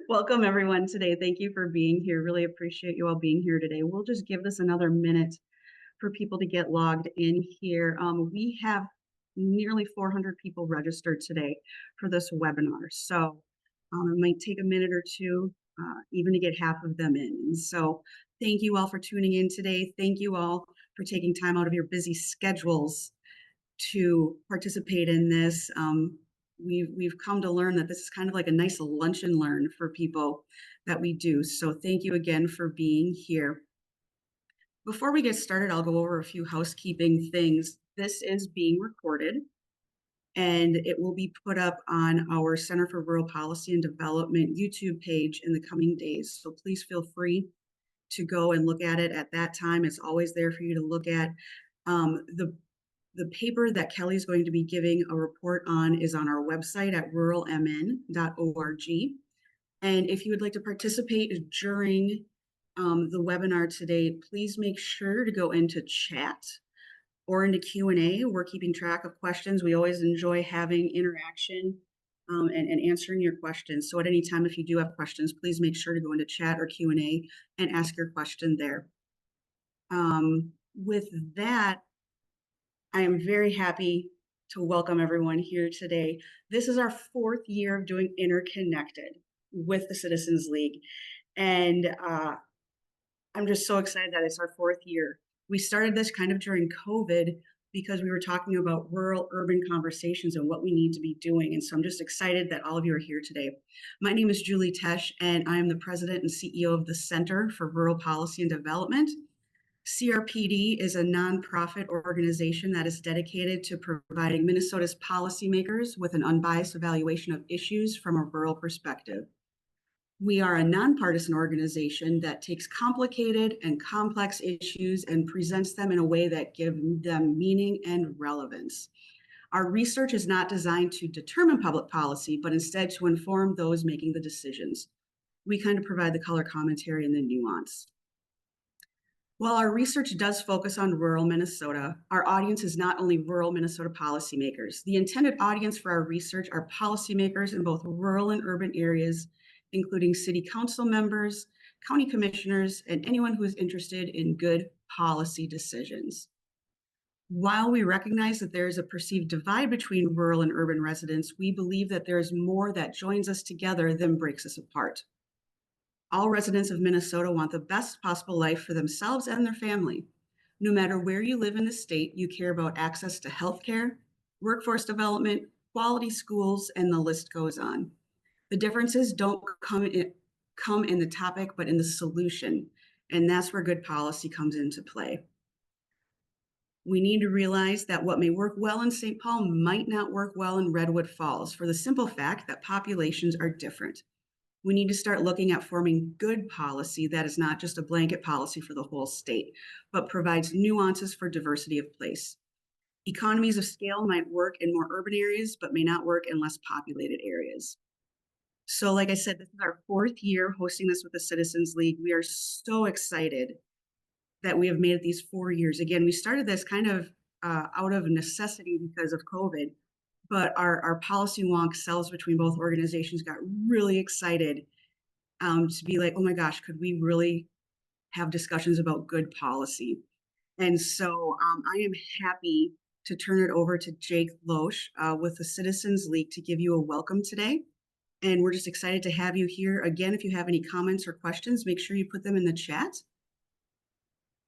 Welcome everyone today. Thank you for being here. Really appreciate you all being here today. We'll just give this another minute for people to get logged in here. We have nearly 400 people registered today for this webinar. So it might take a minute or two even to get half of them in. And so thank you all for tuning in today. Thank you all for taking time out of your busy schedules to participate in this. We've come to learn that this is kind of like a nice lunch and learn for people that we do. So thank you again for being here. Before we get started, I'll go over a few housekeeping things. This is being recorded and it will be put up on our Center for Rural Policy and Development YouTube page in the coming days. So please feel free to go and look at it at that time. It's always there for you to look at. The paper that Kelly is going to be giving a report on is on our website at ruralmn.org. And if you would like to participate during the webinar today, please make sure to go into chat or into Q&A. We're keeping track of questions. We always enjoy having interaction and answering your questions. So at any time, if you do have questions, please make sure to go into chat or Q&A and ask your question there. With that, I am very happy to welcome everyone here today. This is our fourth year of doing Interconnected with the Citizens League. And I'm just so excited that it's our fourth year. We started this kind of during COVID because we were talking about rural-urban conversations and what we need to be doing. And so I'm just excited that all of you are here today. My name is Julie Tesh, and I am the president and CEO of the Center for Rural Policy and Development. CRPD is a nonprofit organization that is dedicated to providing Minnesota's policymakers with an unbiased evaluation of issues from a rural perspective. We are a nonpartisan organization that takes complicated and complex issues and presents them in a way that gives them meaning and relevance. Our research is not designed to determine public policy, but instead to inform those making the decisions. We kind of provide the color commentary and the nuance. While our research does focus on rural Minnesota, our audience is not only rural Minnesota policymakers. The intended audience for our research are policymakers in both rural and urban areas, including city council members, county commissioners, and anyone who is interested in good policy decisions. While we recognize that there is a perceived divide between rural and urban residents, we believe that there is more that joins us together than breaks us apart. All residents of Minnesota want the best possible life for themselves and their family. No matter where you live in the state, you care about access to healthcare, workforce development, quality schools, and the list goes on. The differences don't come in the topic, but in the solution, and that's where good policy comes into play. We need to realize that what may work well in St. Paul might not work well in Redwood Falls for the simple fact that populations are different. We need to start looking at forming good policy that is not just a blanket policy for the whole state, but provides nuances for diversity of place. Economies of scale might work in more urban areas, but may not work in less populated areas. So like I said, this is our fourth year hosting this with the Citizens League. We are so excited that we have made it these 4 years. Again, we started this kind of out of necessity because of COVID, but our policy wonk selves between both organizations got really excited to be like, oh my gosh, could we really have discussions about good policy? And so I am happy to turn it over to Jake Loesch with the Citizens League to give you a welcome today. And we're just excited to have you here. Again, if you have any comments or questions, make sure you put them in the chat.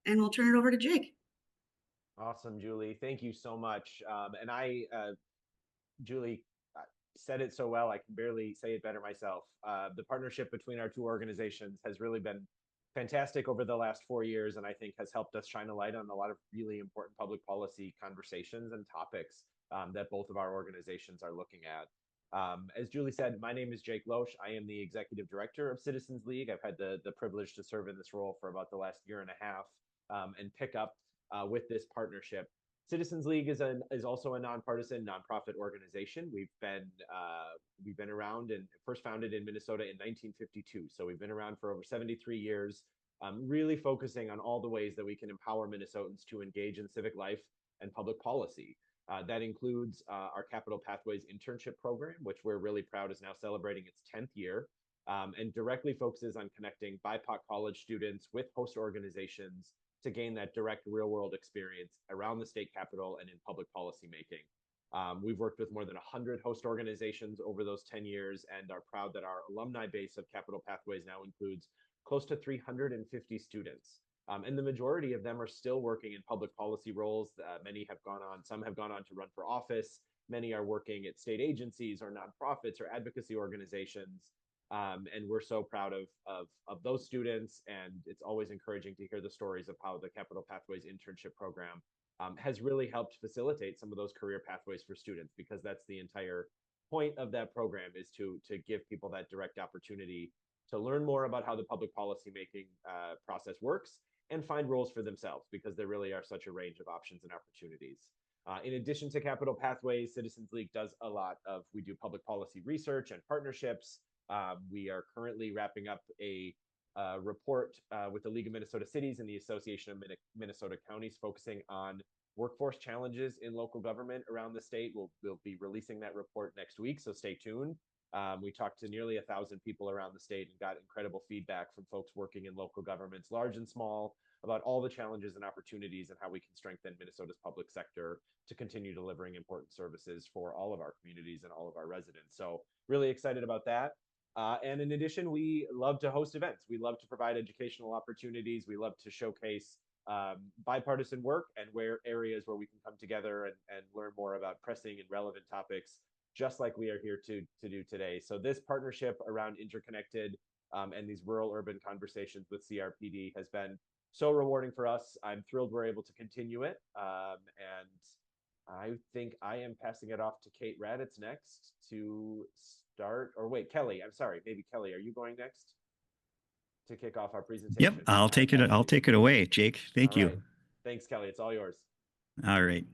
And we'll turn it over to Jake. Awesome, Julie. Thank you so much. Julie said it so well, I can barely say it better myself. The partnership between our two organizations has really been fantastic over the last 4 years, and I think has helped us shine a light on a lot of really important public policy conversations and topics that both of our organizations are looking at. As Julie said, my name is Jake Loesch. I am the executive director of Citizens League. I've had the privilege to serve in this role for about the last year and a half and pick up with this partnership. Citizens League is also a nonpartisan nonprofit organization. We've been around and first founded in Minnesota in 1952. So we've been around for over 73 years, really focusing on all the ways that we can empower Minnesotans to engage in civic life and public policy. That includes our Capital Pathways internship program, which we're really proud is now celebrating its 10th year, and directly focuses on connecting BIPOC college students with host organizations to gain that direct real-world experience around the state capitol and in public policy making. We've worked with more than 100 host organizations over those 10 years and are proud that our alumni base of Capital Pathways now includes close to 350 students. And the majority of them are still working in public policy roles. Some have gone on to run for office. Many are working at state agencies or nonprofits or advocacy organizations. And we're so proud of those students. And it's always encouraging to hear the stories of how the Capital Pathways internship program has really helped facilitate some of those career pathways for students, because that's the entire point of that program, is to give people that direct opportunity to learn more about how the public policy making process works and find roles for themselves, because there really are such a range of options and opportunities. In addition to Capital Pathways, Citizens League does we do public policy research and partnerships. We are currently wrapping up a report with the League of Minnesota Cities and the Association of Minnesota Counties, focusing on workforce challenges in local government around the state. We'll be releasing that report next week, so stay tuned. We talked to nearly 1,000 people around the state and got incredible feedback from folks working in local governments, large and small, about all the challenges and opportunities and how we can strengthen Minnesota's public sector to continue delivering important services for all of our communities and all of our residents. So really excited about that. And in addition, we love to host events. We love to provide educational opportunities. We love to showcase bipartisan work and areas where we can come together and learn more about pressing and relevant topics, just like we are here to do today. So this partnership around Interconnected and these rural-urban conversations with CRPD has been so rewarding for us. I'm thrilled we're able to continue it. And I think I am passing it off to Kate Raddatz next to start, or wait, Kelly, I'm sorry, maybe Kelly, are you going next to kick off our presentation? Yep, I'll take it away, Jake. Thank you. Right. Thanks, Kelly. It's all yours. All right.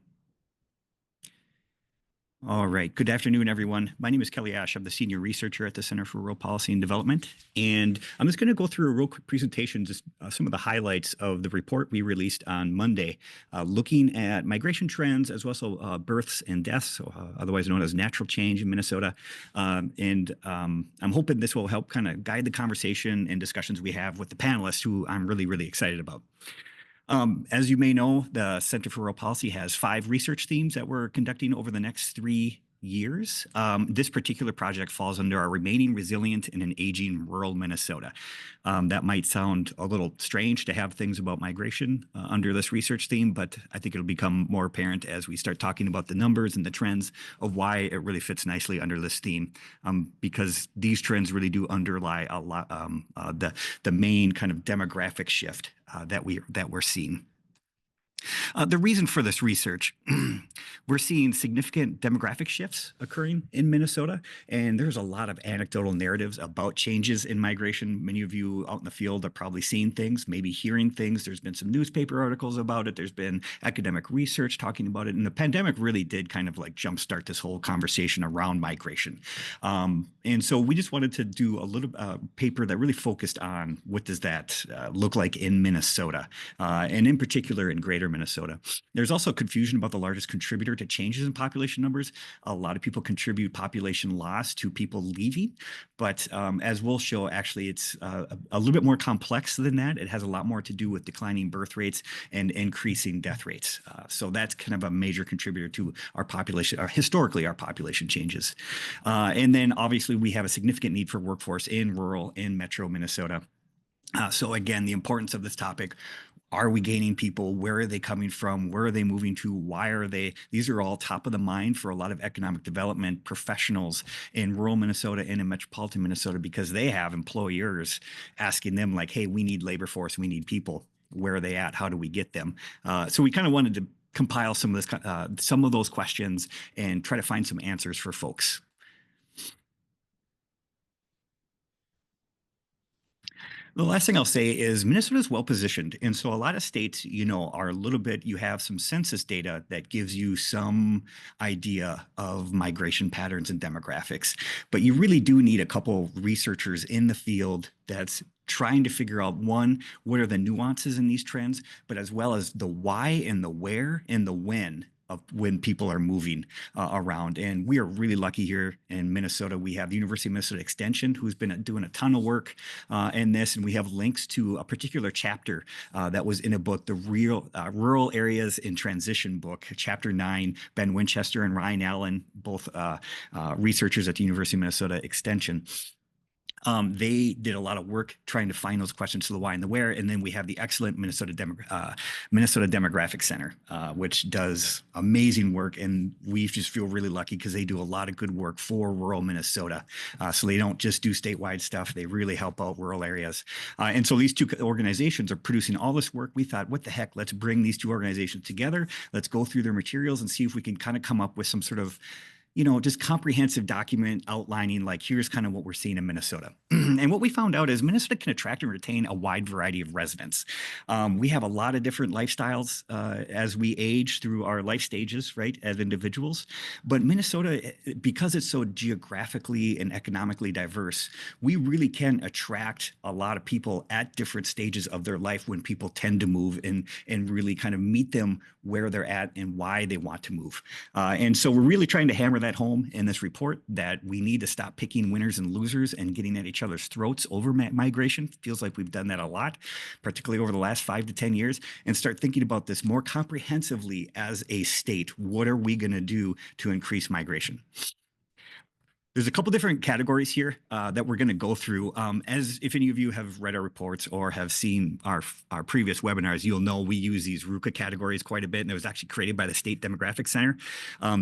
All right. Good afternoon, everyone. My name is Kelly Asche. I'm the senior researcher at the Center for Rural Policy and Development. And I'm just going to go through a real quick presentation, just some of the highlights of the report we released on Monday, looking at migration trends as well as births and deaths, otherwise known as natural change in Minnesota. I'm hoping this will help kind of guide the conversation and discussions we have with the panelists, who I'm really, really excited about. As you may know, the Center for Rural Policy has 5 research themes that we're conducting over the next 3 years. This particular project falls under our Remaining Resilient in an Aging Rural Minnesota. That might sound a little strange to have things about migration under this research theme, but I think it'll become more apparent as we start talking about the numbers and the trends of why it really fits nicely under this theme, because these trends really do underlie a lot the main kind of demographic shift that we're seeing. The reason for this research, we're seeing significant demographic shifts occurring in Minnesota, and there's a lot of anecdotal narratives about changes in migration. Many of you out in the field are probably seeing things, maybe hearing things. There's been some newspaper articles about it. There's been academic research talking about it, and the pandemic really did kind of like jumpstart this whole conversation around migration. And so we just wanted to do a little paper that really focused on what does that look like in Minnesota, and in particular in greater Minnesota. There's also confusion about the largest contributor to changes in population numbers. A lot of people contribute population loss to people leaving, but as we'll show, actually it's a little bit more complex than that. It has a lot more to do with declining birth rates and increasing death rates. So that's kind of a major contributor to our population, or historically our population changes. And then obviously we have a significant need for workforce in rural and metro Minnesota. So again, the importance of this topic. Are we gaining people? Where are they coming from? Where are they moving to? Why are they? These are all top of the mind for a lot of economic development professionals in rural Minnesota and in metropolitan Minnesota, because they have employers asking them like, hey, we need labor force. We need people. Where are they at? How do we get them? So we kind of wanted to compile some of those questions and try to find some answers for folks. The last thing I'll say is Minnesota is well positioned. And so a lot of states, are a little bit, you have some census data that gives you some idea of migration patterns and demographics. But you really do need a couple researchers in the field that's trying to figure out, one, what are the nuances in these trends, but as well as the why and the where and the when of when people are moving around. And we are really lucky here in Minnesota. We have the University of Minnesota Extension, who's been doing a ton of work in this. And we have links to a particular chapter that was in a book, the Rural Areas in Transition book, chapter 9, Ben Winchester and Ryan Allen, both researchers at the University of Minnesota Extension. They did a lot of work trying to find those questions to the why and the where. And then we have the excellent Minnesota Demographic Center, which does amazing work. And we just feel really lucky because they do a lot of good work for rural Minnesota. So they don't just do statewide stuff. They really help out rural areas. And so these two organizations are producing all this work. We thought, what the heck, let's bring these two organizations together. Let's go through their materials and see if we can kind of come up with some sort of just comprehensive document outlining, like, here's kind of what we're seeing in Minnesota. And what we found out is Minnesota can attract and retain a wide variety of residents. We have a lot of different lifestyles as we age through our life stages, right, as individuals. But Minnesota, because it's so geographically and economically diverse, we really can attract a lot of people at different stages of their life when people tend to move and really kind of meet them where they're at and why they want to move. And so we're really trying to hammer that home in this report, that we need to stop picking winners and losers and getting at each other's throats over migration. Feels like we've done that a lot, particularly over the last 5 to 10 years, and start thinking about this more comprehensively as a state. What are we going to do to increase migration? There's a couple different categories here that we're going to go through. As if any of you have read our reports or have seen our previous webinars, you'll know we use these RUCA categories quite a bit, and it was actually created by the State Demographic Center.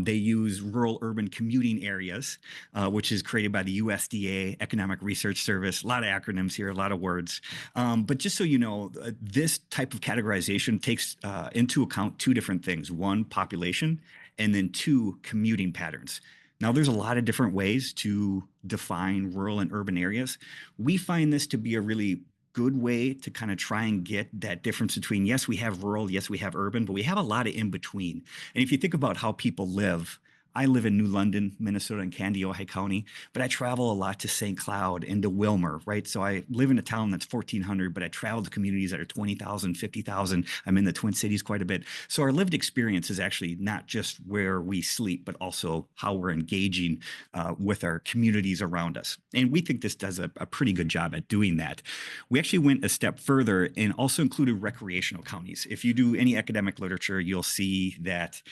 They use rural urban commuting areas, which is created by the USDA, Economic Research Service. A lot of acronyms here, a lot of words. But just so you know, this type of categorization takes into account two different things. One, population, and then two, commuting patterns. Now, there's a lot of different ways to define rural and urban areas. We find this to be a really good way to kind of try and get that difference between, yes, we have rural, yes, we have urban, but we have a lot of in between. And if you think about how people live, I live in New London, Minnesota, in Kandiyohi County, but I travel a lot to St. Cloud and to Wilmer, right? So I live in a town that's 1,400, but I travel to communities that are 20,000, 50,000. I'm in the Twin Cities quite a bit. So our lived experience is actually not just where we sleep, but also how we're engaging with our communities around us. And we think this does a pretty good job at doing that. We actually went a step further and also included recreational counties. If you do any academic literature, you'll see that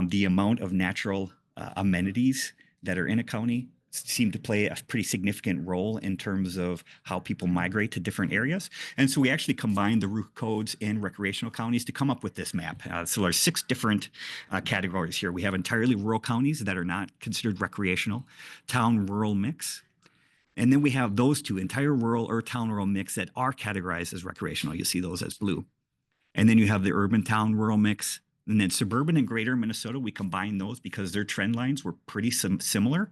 the amount of natural amenities that are in a county seem to play a pretty significant role in terms of how people migrate to different areas. And so we actually combined the root codes in recreational counties to come up with this map. So there's 6 different categories here. We have entirely rural counties that are not considered recreational, town-rural mix. And then we have those two, entire rural or town-rural mix, that are categorized as recreational. You see those as blue. And then you have the urban town-rural mix. And then suburban and greater Minnesota, we combined those because their trend lines were pretty similar.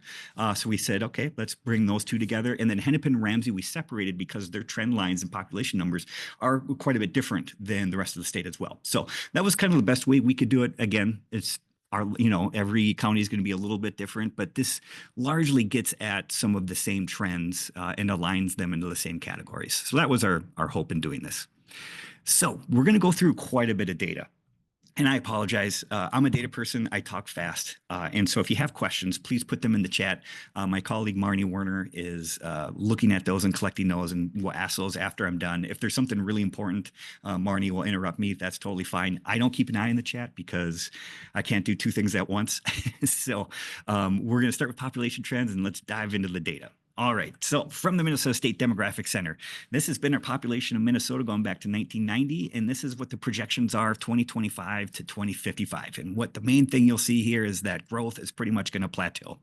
So we said, okay, let's bring those two together. And then Hennepin and Ramsey, we separated because their trend lines and population numbers are quite a bit different than the rest of the state as well. So that was kind of the best way we could do it. Again, it's every county is going to be a little bit different, but this largely gets at some of the same trends and aligns them into the same categories. So that was our hope in doing this. So we're going to go through quite a bit of data. And I apologize. I'm a data person. I talk fast. And so if you have questions, please put them in the chat. My colleague, Marnie Werner, is looking at those and collecting those, and will ask those after I'm done. If there's something really important, Marnie will interrupt me. That's totally fine. I don't keep an eye on the chat because I can't do 2 things at once. So we're going to start with population trends, and let's dive into the data. All right, so from the Minnesota State Demographic Center, this has been our population of Minnesota going back to 1990, and this is what the projections are of 2025 to 2055. And what the main thing you'll see here is that growth is pretty much going to plateau.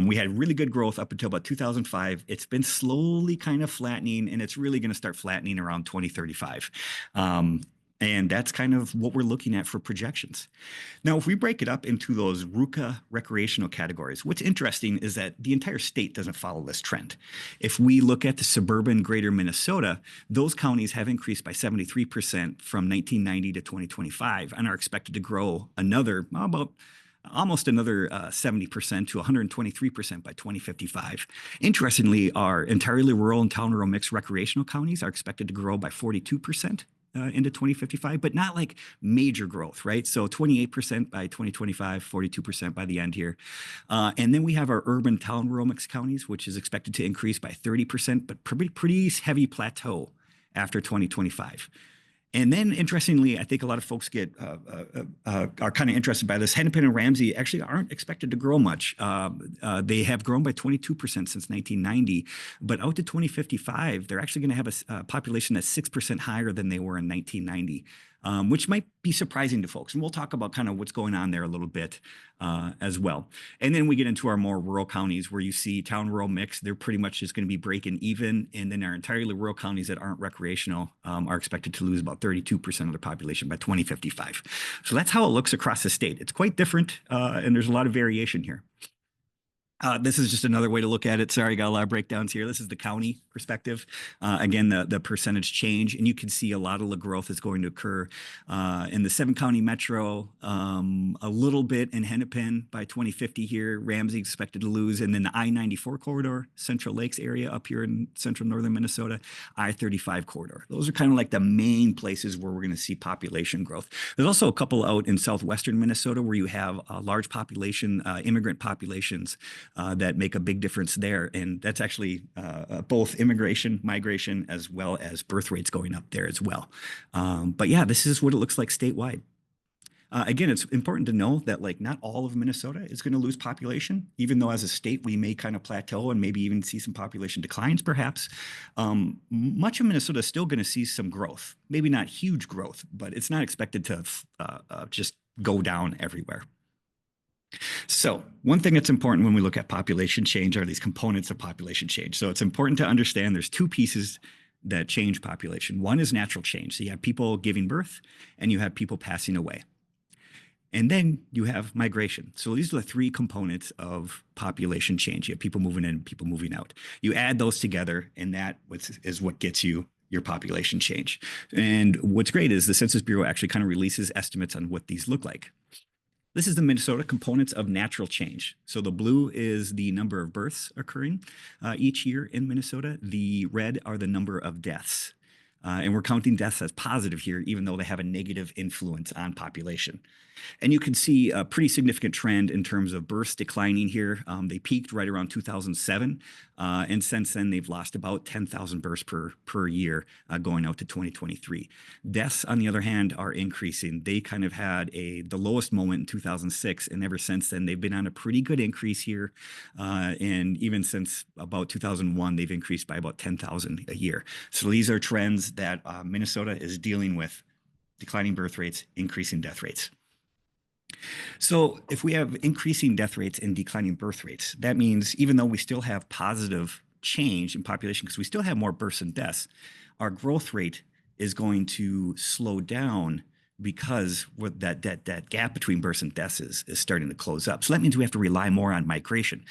We had really good growth up until about 2005. It's been slowly kind of flattening, and it's really going to start flattening around 2035. And that's kind of what we're looking at for projections. Now, if we break it up into those RUCA recreational categories, what's interesting is that the entire state doesn't follow this trend. If we look at the suburban greater Minnesota, those counties have increased by 73% from 1990 to 2025 and are expected to grow almost another 70% to 123% by 2055. Interestingly, our entirely rural and town rural mixed recreational counties are expected to grow by 42%. into 2055, but not like major growth, right? So 28% by 2025, 42% by the end here. And then we have our urban town rural mixed counties, which is expected to increase by 30%, but pretty heavy plateau after 2025. And then, interestingly, I think a lot of folks are kind of interested by this. Hennepin and Ramsey actually aren't expected to grow much. They have grown by 22% since 1990, but out to 2055, they're actually going to have a population that's 6% higher than they were in 1990. Which might be surprising to folks. And we'll talk about kind of what's going on there a little bit as well. And then we get into our more rural counties where you see town rural mix. They're pretty much just going to be breaking even. And then our entirely rural counties that aren't recreational are expected to lose about 32% of their population by 2055. So that's how it looks across the state. It's quite different, and there's a lot of variation here. This is just another way to look at it. Sorry, got a lot of breakdowns here. This is the county perspective. Again, the percentage change, and you can see a lot of the growth is going to occur in the 7-county metro, a little bit in Hennepin by 2050 here. Ramsey expected to lose, and then the I-94 corridor, Central Lakes area up here in central northern Minnesota, I-35 corridor. Those are kind of like the main places where we're going to see population growth. There's also a couple out in southwestern Minnesota where you have a large population, immigrant populations, that make a big difference there. And that's actually both immigration, migration, as well as birth rates going up there as well. But yeah, this is what it looks like statewide. Again, it's important to know that like not all of Minnesota is going to lose population, even though as a state we may kind of plateau and maybe even see some population declines perhaps. Much of Minnesota is still going to see some growth, maybe not huge growth, but it's not expected to just go down everywhere. So one thing that's important when we look at population change are these components of population change. So it's important to understand there's two pieces that change population. One is natural change. So you have people giving birth and you have people passing away. And then you have migration. So these are the three components of population change. You have people moving in, people moving out. You add those together and that is what gets you your population change. And what's great is the Census Bureau actually kind of releases estimates on what these look like. This is the Minnesota components of natural change. So the blue is the number of births occurring each year in Minnesota. The red are the number of deaths. And we're counting deaths as positive here, even though they have a negative influence on population. And you can see a pretty significant trend in terms of births declining here. They peaked right around 2007. And since then, they've lost about 10,000 births per year going out to 2023. Deaths, on the other hand, are increasing. They kind of had the lowest moment in 2006. And ever since then, they've been on a pretty good increase here. And even since about 2001, they've increased by about 10,000 a year. So these are trends that Minnesota is dealing with: declining birth rates, increasing death rates. So if we have increasing death rates and declining birth rates, that means even though we still have positive change in population, because we still have more births and deaths, our growth rate is going to slow down because that gap between births and deaths is starting to close up. So that means we have to rely more on migration.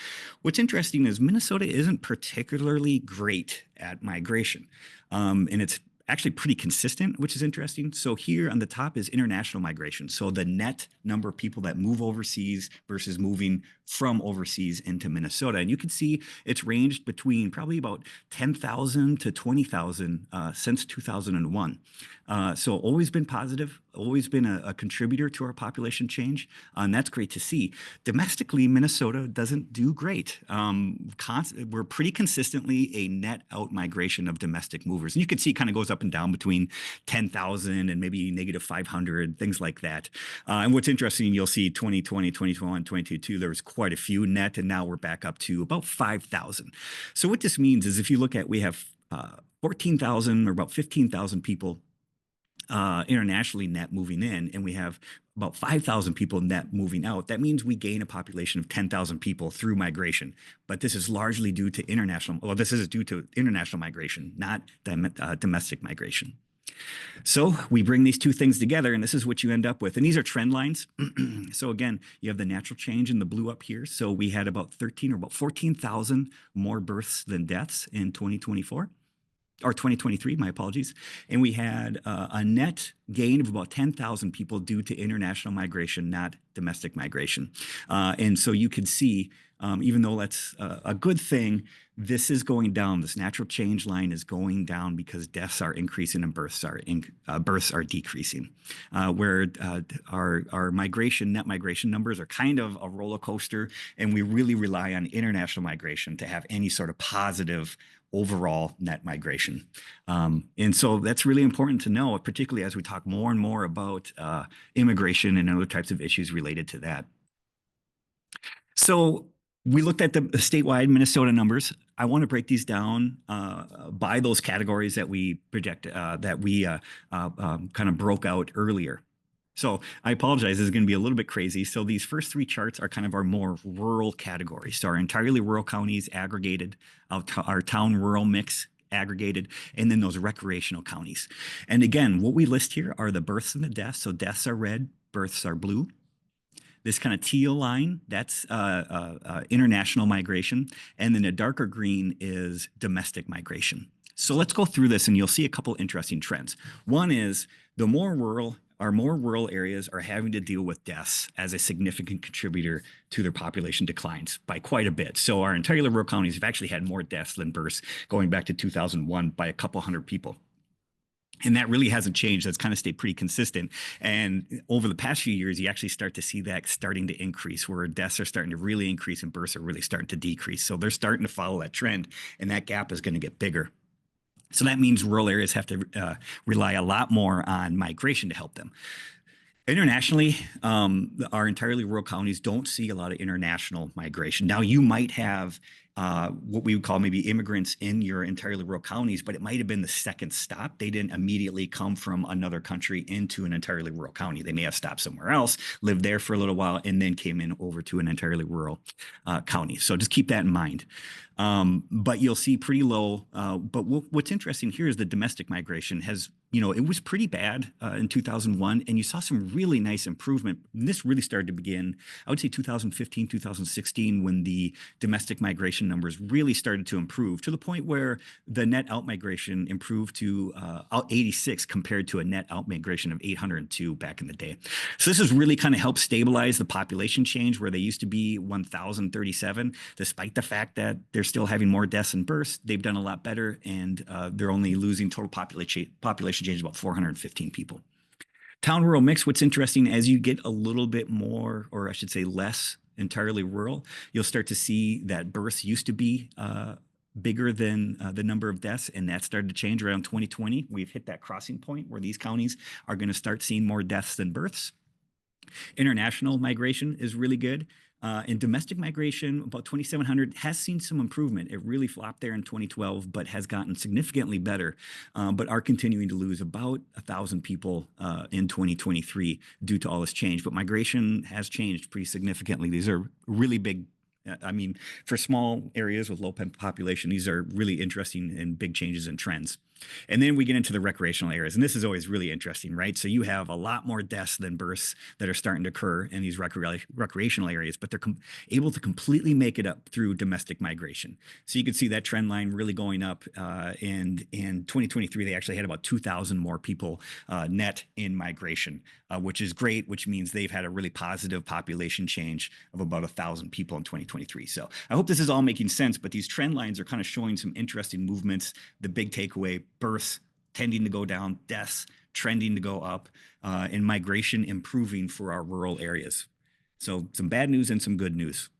What's interesting is Minnesota isn't particularly great at migration. And it's actually pretty consistent, which is interesting. So here on the top is international migration. So the net number of people that move overseas versus moving from overseas into Minnesota. And you can see it's ranged between probably about 10,000 to 20,000 since 2001. So always been positive, always been a contributor to our population change. And that's great to see. Domestically, Minnesota doesn't do great. We're pretty consistently a net out migration of domestic movers. And you can see it kind of goes up and down between 10,000 and maybe negative 500, things like that. And what's interesting, you'll see 2020, 2021, 2022, there was quite a few net, and now we're back up to about 5,000. So what this means is if you look at, we have 14,000 or about 15,000 people internationally net moving in, and we have about 5,000 people net moving out. That means we gain a population of 10,000 people through migration. But this is largely due to international migration, not domestic migration. So we bring these two things together, and this is what you end up with. And these are trend lines. So again, you have the natural change in the blue up here. So we had about 14,000 more births than deaths in 2024. or 2023, my apologies. And we had a net gain of about 10,000 people due to international migration, not domestic migration. And so you could see, even though that's a good thing, this is going down. This natural change line is going down because deaths are increasing and births are decreasing. Where our net migration numbers are kind of a roller coaster, and we really rely on international migration to have any sort of positive overall net migration. And so that's really important to know, particularly as we talk more and more about immigration and other types of issues related to that. So we looked at the statewide Minnesota numbers. I want to break these down by those categories that we project, kind of broke out earlier. So I apologize, this is going to be a little bit crazy. So these first three charts are kind of our more rural categories. So our entirely rural counties aggregated, our town rural mix aggregated, and then those recreational counties. And again, what we list here are the births and the deaths. So deaths are red, births are blue. This kind of teal line, that's international migration. And then a darker green is domestic migration. So let's go through this and you'll see a couple interesting trends. One is our more rural areas are having to deal with deaths as a significant contributor to their population declines by quite a bit. So our entirely rural counties have actually had more deaths than births going back to 2001 by a couple hundred people. And that really hasn't changed. That's kind of stayed pretty consistent. And over the past few years, you actually start to see that starting to increase, where deaths are starting to really increase and births are really starting to decrease. So they're starting to follow that trend, and that gap is going to get bigger. So that means rural areas have to rely a lot more on migration to help them. Internationally, our entirely rural counties don't see a lot of international migration. Now, you might have what we would call maybe immigrants in your entirely rural counties, but it might have been the second stop. They didn't immediately come from another country into an entirely rural county. They may have stopped somewhere else, lived there for a little while, and then came in over to an entirely rural county. So just keep that in mind. But you'll see pretty low. But what's interesting here is the domestic migration has, it was pretty bad in 2001, and you saw some really nice improvement. And this really started to begin, I would say 2015, 2016, when the domestic migration numbers really started to improve to the point where the net outmigration improved to 86 compared to a net outmigration of 802 back in the day. So this has really kind of helped stabilize the population change, where they used to be 1,037, despite the fact that they're still having more deaths and births. They've done a lot better, and they're only losing total population change about 415 people. Town rural mix, what's interesting, as you get a little bit more, or I should say less entirely rural, you'll start to see that births used to be bigger than the number of deaths, and that started to change around 2020. We've hit that crossing point where these counties are going to start seeing more deaths than births. International migration is really good. And domestic migration, about 2,700, has seen some improvement. It really flopped there in 2012, but has gotten significantly better, but are continuing to lose about 1,000 people in 2023 due to all this change. But migration has changed pretty significantly. These are really big. For small areas with low population, these are really interesting and big changes and trends. And then we get into the recreational areas, and this is always really interesting, right? So you have a lot more deaths than births that are starting to occur in these recreational areas, but they're able to completely make it up through domestic migration. So you can see that trend line really going up. And in 2023, they actually had about 2,000 more people net in migration, which is great, which means they've had a really positive population change of about 1,000 people in 2023. So I hope this is all making sense, but these trend lines are kind of showing some interesting movements. The big takeaway: births tending to go down, deaths trending to go up, and migration improving for our rural areas. So some bad news and some good news.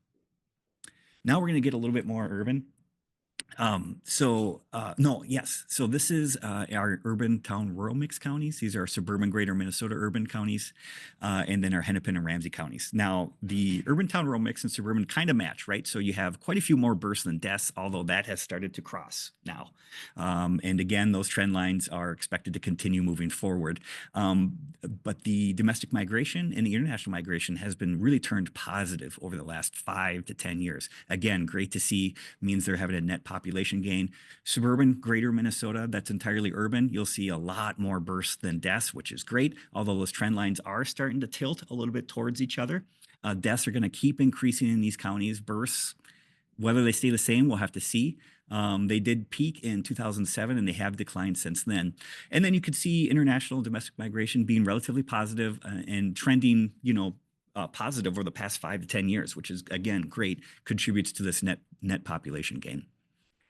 Now we're going to get a little bit more urban. So this is our urban town rural mix counties. These are suburban greater Minnesota urban counties, and then our Hennepin and Ramsey counties. Now, the urban town rural mix and suburban kind of match, right? So you have quite a few more births than deaths, although that has started to cross now. And again, those trend lines are expected to continue moving forward. But the domestic migration and the international migration has been really turned positive over the last 5 to 10 years. Again, great to see, means they're having a net population gain. Suburban greater Minnesota, that's entirely urban, you'll see a lot more births than deaths, which is great, although those trend lines are starting to tilt a little bit towards each other. Deaths are going to keep increasing in these counties. Births, whether they stay the same, we'll have to see. They did peak in 2007 and they have declined since then. And then you could see international domestic migration being relatively positive and trending, positive over the past 5 to 10 years, which is, again, great, contributes to this net population gain.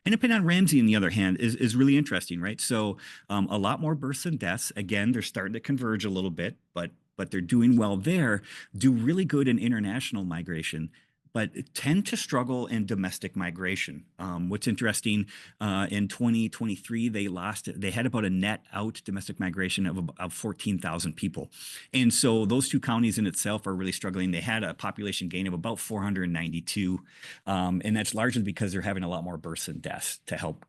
Independent on Ramsey, on the other hand, is really interesting, right? So a lot more births and deaths. Again, they're starting to converge a little bit, but they're doing well there, do really good in international migration, but tend to struggle in domestic migration. What's interesting, in 2023, they had about a net out domestic migration of about 14,000 people. And so those two counties in itself are really struggling. They had a population gain of about 492. And that's largely because they're having a lot more births and deaths to help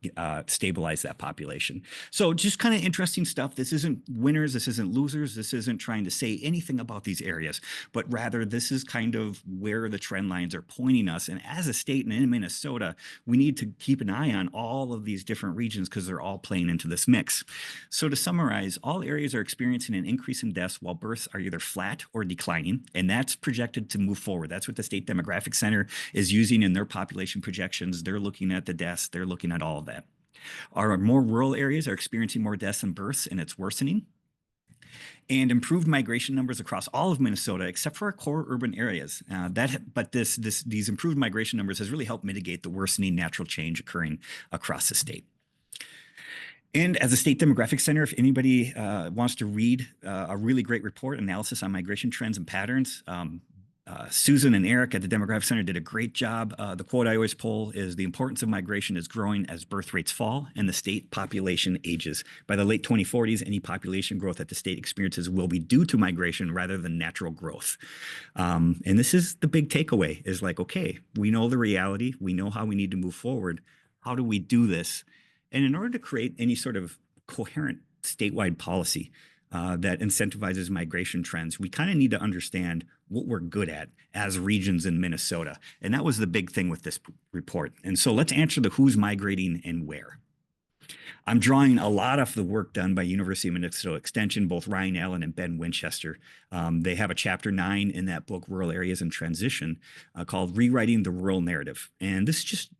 stabilize that population. So just kind of interesting stuff. This isn't winners. This isn't losers. This isn't trying to say anything about these areas, but rather this is kind of where the trend lines are pointing us. And as a state and in Minnesota, we need to keep an eye on all of these different regions because they're all playing into this mix. So to summarize, all areas are experiencing an increase in deaths while births are either flat or declining, and that's projected to move forward. That's what the State Demographic Center is using in their population projections. They're looking at the deaths. They're looking at all of that. Our more rural areas are experiencing more deaths and births, and it's worsening. And improved migration numbers across all of Minnesota, except for our core urban areas. These improved migration numbers has really helped mitigate the worsening natural change occurring across the state. And as a State Demographic Center, if anybody wants to read a really great report, analysis on migration trends and patterns, Susan and Erik at the Demographic Center did a great job. The quote I always pull is, "The importance of migration is growing as birth rates fall and the state population ages. By the late 2040s, any population growth that the state experiences will be due to migration rather than natural growth." And this is the big takeaway, is like, okay, we know the reality. We know how we need to move forward. How do we do this? And in order to create any sort of coherent statewide policy that incentivizes migration trends, we kind of need to understand what we're good at as regions in Minnesota. And that was the big thing with this report. And so let's answer the who's migrating and where. I'm drawing a lot of the work done by University of Minnesota Extension, both Ryan Allen and Ben Winchester. They have a chapter 9 in that book, Rural Areas in Transition, called Rewriting the Rural Narrative. And this just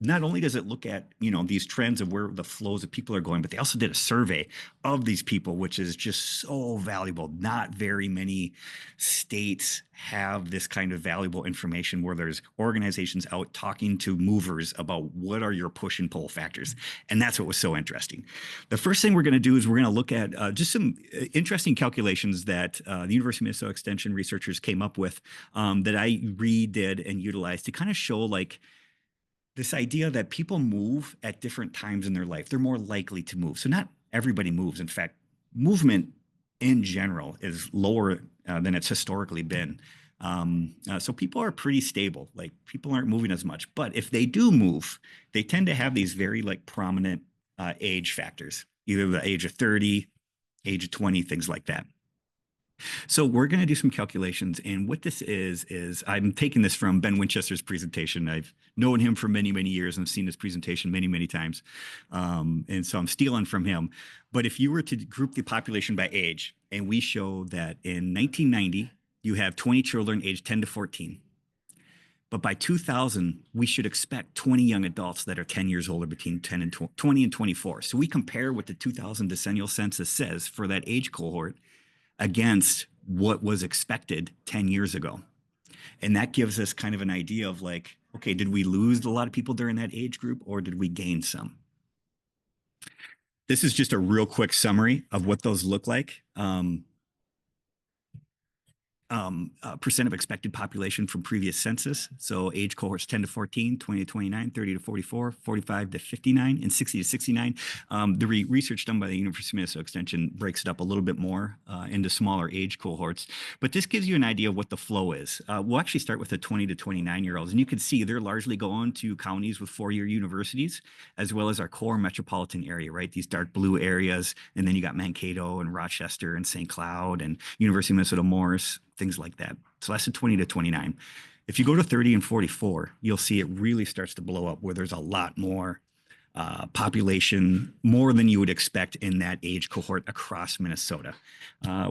not only does it look at, these trends of where the flows of people are going, but they also did a survey of these people, which is just so valuable. Not very many states have this kind of valuable information where there's organizations out talking to movers about what are your push and pull factors. And that's what was so interesting. The first thing we're going to do is we're going to look at just some interesting calculations that the University of Minnesota Extension researchers came up with that I redid and utilized to kind of show this idea that people move at different times in their life. They're more likely to move. So not everybody moves. In fact, movement in general is lower than it's historically been. So people are pretty stable. People aren't moving as much. But if they do move, they tend to have these very prominent age factors, either the age of 30, age of 20, things like that. So we're going to do some calculations, and what this is I'm taking this from Ben Winchester's presentation. I've known him for many, many years and seen his presentation many, many times. And so I'm stealing from him. But if you were to group the population by age, and we show that in 1990, you have 20 children aged 10 to 14. But by 2000, we should expect 20 young adults that are 10 years older, between 10 and 20 and 24. So we compare what the 2000 decennial census says for that age cohort against what was expected 10 years ago. And that gives us kind of an idea of okay, did we lose a lot of people during that age group, or did we gain some? This is just a real quick summary of what those look like. Percent of expected population from previous census. So age cohorts 10 to 14, 20 to 29, 30 to 44, 45 to 59, and 60 to 69. The research done by the University of Minnesota Extension breaks it up a little bit more into smaller age cohorts. But this gives you an idea of what the flow is. We'll actually start with the 20 to 29-year-olds. And you can see they're largely going to counties with four-year universities, as well as our core metropolitan area, right? These dark blue areas. And then you got Mankato and Rochester and St. Cloud and University of Minnesota Morris, things like that. So that's the 20 to 29. If you go to 30 and 44, you'll see it really starts to blow up, where there's a lot more population, more than you would expect in that age cohort across Minnesota,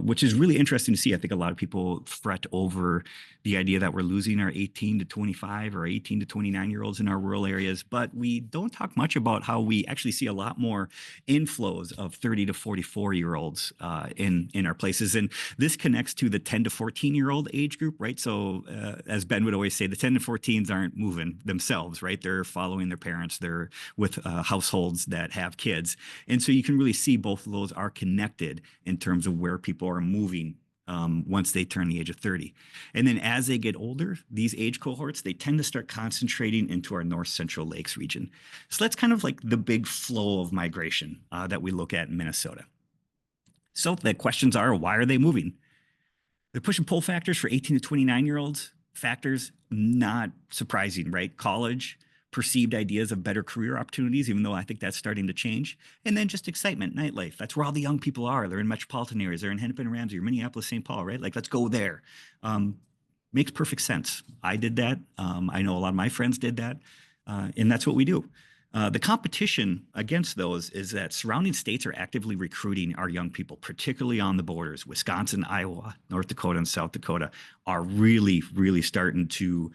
which is really interesting to see. I think a lot of people fret over the idea that we're losing our 18 to 25 or 18 to 29-year-olds in our rural areas, but we don't talk much about how we actually see a lot more inflows of 30 to 44-year-olds in our places. And this connects to the 10 to 14-year-old age group, right? So as Ben would always say, the 10 to 14s aren't moving themselves, right? They're following their parents. They're with households that have kids. And so you can really see both of those are connected in terms of where people are moving once they turn the age of 30. And then as they get older, these age cohorts, they tend to start concentrating into our North Central Lakes region. So that's kind of like the big flow of migration that we look at in Minnesota. So the questions are, why are they moving? The push and pull factors for 18 to 29-year-olds, factors not surprising, right? College, perceived ideas of better career opportunities, even though I think that's starting to change. And then just excitement, nightlife. That's where all the young people are. They're in metropolitan areas. They're in Hennepin, Ramsey, or Minneapolis, St. Paul, right? Like, let's go there. Makes perfect sense. I did that. I know a lot of my friends did that. And that's what we do. The competition against those is that surrounding states are actively recruiting our young people, particularly on the borders. Wisconsin, Iowa, North Dakota, and South Dakota are really, really starting to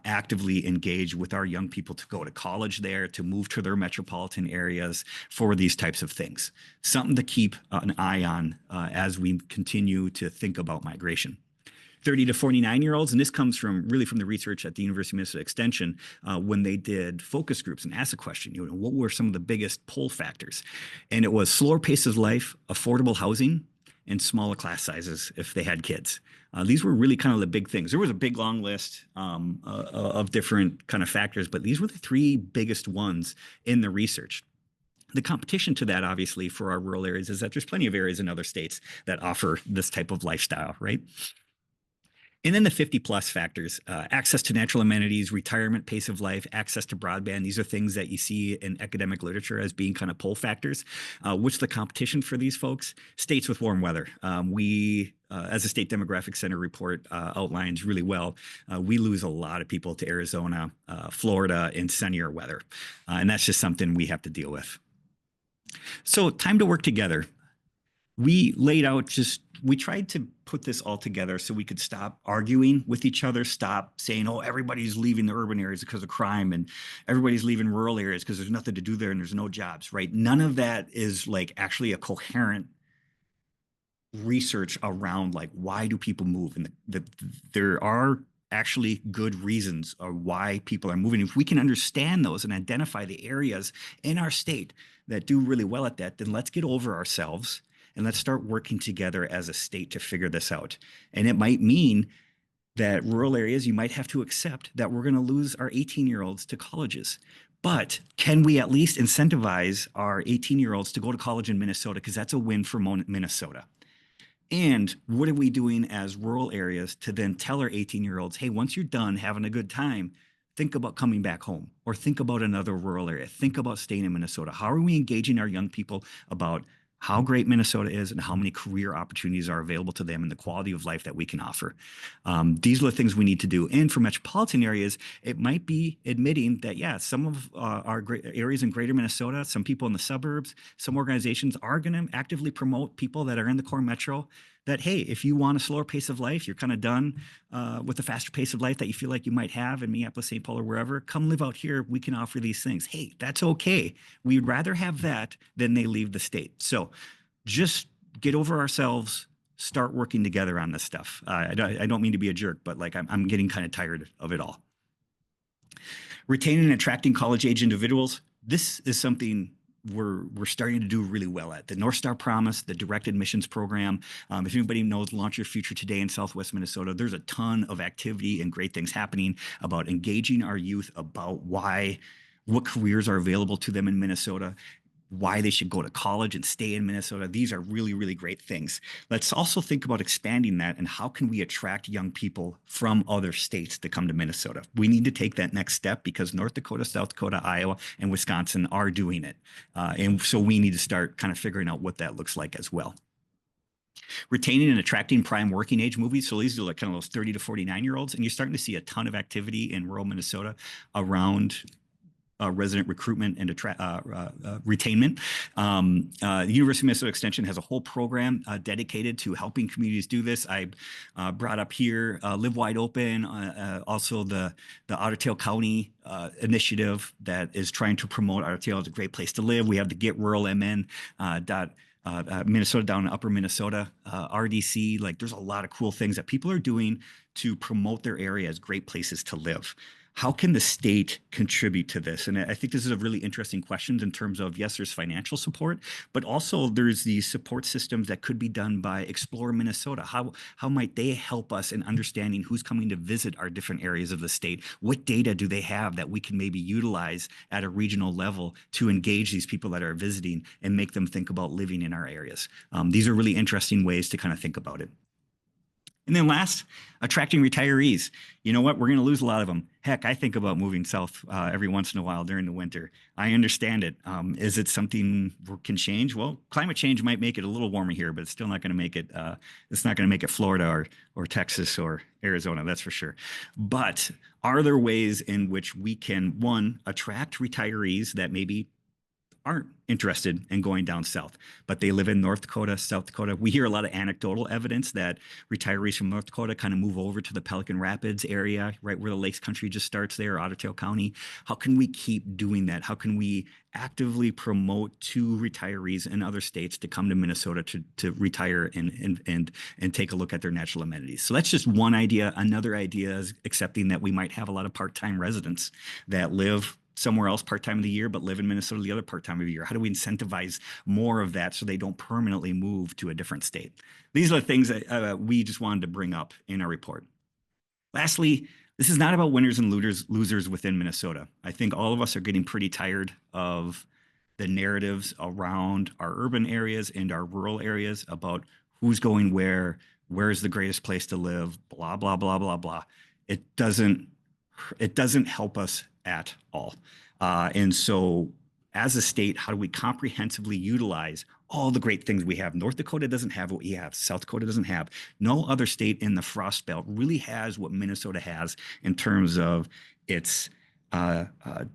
actively engage with our young people to go to college there, to move to their metropolitan areas for these types of things. Something to keep an eye on as we continue to think about migration. 30 to 49-year-olds, and this comes from the research at the University of Minnesota Extension when they did focus groups and asked a question, what were some of the biggest pull factors? And it was slower pace of life, affordable housing, and smaller class sizes if they had kids. These were really kind of the big things. There was a big long list of different kind of factors, but these were the three biggest ones in the research. The competition to that, obviously, for our rural areas is that there's plenty of areas in other states that offer this type of lifestyle, right? And then the 50-plus factors, access to natural amenities, retirement pace of life, access to broadband. These are things that you see in academic literature as being kind of pull factors. What's the competition for these folks? States with warm weather. We, as a state demographic center report outlines really well, we lose a lot of people to Arizona, Florida, in sunnier weather. And that's just something we have to deal with. So time to work together. We laid out we tried to put this all together so we could stop arguing with each other, stop saying, oh, everybody's leaving the urban areas because of crime and everybody's leaving rural areas because there's nothing to do there and there's no jobs, right? None of that is like actually a coherent research around like, why do people move? And there are actually good reasons of why people are moving. If we can understand those and identify the areas in our state that do really well at that, then let's get over ourselves and let's start working together as a state to figure this out. And it might mean that rural areas, you might have to accept that we're going to lose our 18-year-olds to colleges. But can we at least incentivize our 18-year-olds to go to college in Minnesota? Because that's a win for Minnesota. And what are we doing as rural areas to then tell our 18-year-olds, hey, once you're done having a good time, think about coming back home or think about another rural area. Think about staying in Minnesota. How are we engaging our young people about how great Minnesota is and how many career opportunities are available to them and the quality of life that we can offer? These are the things we need to do. And for metropolitan areas, it might be admitting that, yeah, some of our great areas in greater Minnesota, some people in the suburbs, some organizations are going to actively promote people that are in the core metro that, hey, if you want a slower pace of life, you're kind of done with the faster pace of life that you feel like you might have in Minneapolis, St. Paul, or wherever, come live out here. We can offer these things. Hey, that's okay. We'd rather have that than they leave the state. So just get over ourselves, start working together on this stuff. I don't mean to be a jerk, but like I'm getting kind of tired of it all. Retaining and attracting college-age individuals. This is something we're starting to do really well at. The North Star Promise, the direct admissions program. If anybody knows Launch Your Future Today in Southwest Minnesota, there's a ton of activity and great things happening about engaging our youth about what careers are available to them in Minnesota, why they should go to college and stay in Minnesota. These are really, really great things. Let's also think about expanding that and how can we attract young people from other states to come to Minnesota. We need to take that next step because North Dakota, South Dakota, Iowa, and Wisconsin are doing it. And so we need to start kind of figuring out what that looks like as well. Retaining and attracting prime working age movies. So these are like kind of those 30 to 49-year-olds. And you're starting to see a ton of activity in rural Minnesota around resident recruitment and retainment. The University of Minnesota Extension has a whole program dedicated to helping communities do this. I brought up here Live Wide Open, also the Otter County initiative that is trying to promote Otter as a great place to live. We have the Get Rural MN Minnesota down in Upper Minnesota, RDC. Like, there's a lot of cool things that people are doing to promote their area as great places to live. How can the state contribute to this? And I think this is a really interesting question in terms of, yes, there's financial support, but also there's these support systems that could be done by Explore Minnesota. How might they help us in understanding who's coming to visit our different areas of the state? What data do they have that we can maybe utilize at a regional level to engage these people that are visiting and make them think about living in our areas? These are really interesting ways to kind of think about it. And then last, attracting retirees. You know what? We're going to lose a lot of them. Heck, I think about moving south every once in a while during the winter. I understand it. Is it something we can change? Well, climate change might make it a little warmer here, but it's still not going to make it. It's not going to make it Florida or Texas or Arizona. That's for sure. But are there ways in which we can, one, attract retirees that maybe aren't interested in going down south, but they live in North Dakota, South Dakota? We hear a lot of anecdotal evidence that retirees from North Dakota kind of move over to the Pelican Rapids area, right where the Lakes Country just starts there, Otter County. How can we keep doing that? How can we actively promote to retirees in other states to come to Minnesota to retire and take a look at their natural amenities? So that's just one idea. Another idea is accepting that we might have a lot of part-time residents that live somewhere else part-time of the year, but live in Minnesota the other part-time of the year. How do we incentivize more of that so they don't permanently move to a different state? These are the things that we just wanted to bring up in our report. Lastly, this is not about winners and losers within Minnesota. I think all of us are getting pretty tired of the narratives around our urban areas and our rural areas about who's going where's the greatest place to live, blah, blah, blah, blah, blah. It doesn't help us at all. And so as a state, how do we comprehensively utilize all the great things we have? North Dakota doesn't have what we have. South Dakota doesn't have. No other state in the Frost Belt really has what Minnesota has in terms of its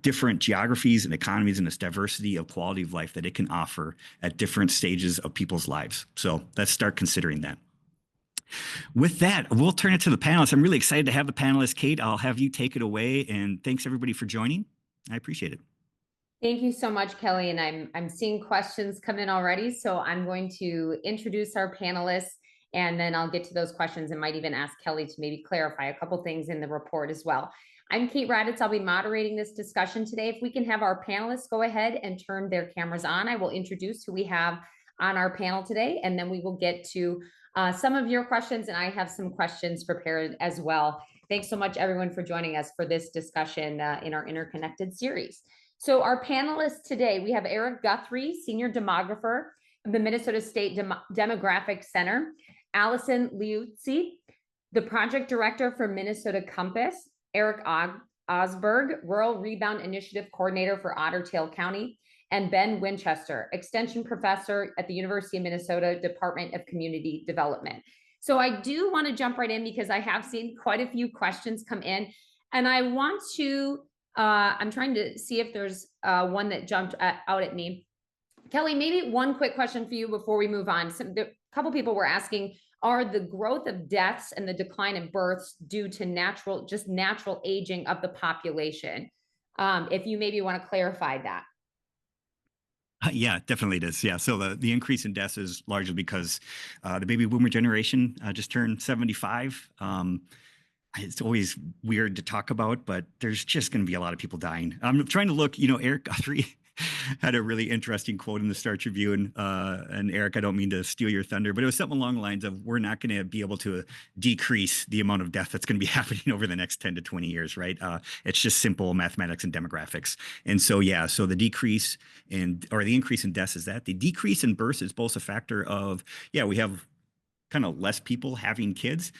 different geographies and economies and its diversity of quality of life that it can offer at different stages of people's lives. So let's start considering that. With that, we'll turn it to the panelists. I'm really excited to have the panelists. Kate, I'll have you take it away. And thanks everybody for joining. I appreciate it. Thank you so much, Kelly. And I'm seeing questions come in already. So I'm going to introduce our panelists, and then I'll get to those questions and might even ask Kelly to maybe clarify a couple things in the report as well. I'm Kate Raddatz. I'll be moderating this discussion today. If we can have our panelists go ahead and turn their cameras on, I will introduce who we have on our panel today, and then we will get to some of your questions, and I have some questions prepared as well. Thanks so much, everyone, for joining us for this discussion in our Interconnected series. So our panelists today, we have Erik Guthrie, Senior Demographer of the Minnesota State Demographic Center, Allison Liuzzi, the Project Director for Minnesota Compass, Erik Osberg, Rural Rebound Initiative Coordinator for Otter County, and Ben Winchester, Extension Professor at the University of Minnesota Department of Community Development. So I do want to jump right in because I have seen quite a few questions come in, and I want to, I'm trying to see if there's one that jumped out at me. Kelly, maybe one quick question for you before we move on. A couple people were asking, are the growth of deaths and the decline in births due to natural aging of the population? If you maybe want to clarify that. Yeah, definitely it is. Yeah. So the increase in deaths is largely because the baby boomer generation just turned 75. It's always weird to talk about, but there's just going to be a lot of people dying. I'm trying to look, Erik Guthrie had a really interesting quote in the Star Tribune. And Erik, I don't mean to steal your thunder, but it was something along the lines of, we're not going to be able to decrease the amount of death that's going to be happening over the next 10 to 20 years, right? It's just simple mathematics and demographics. And so, yeah, so the increase in deaths is that. The decrease in births is both a factor of, we have kind of less people having kids.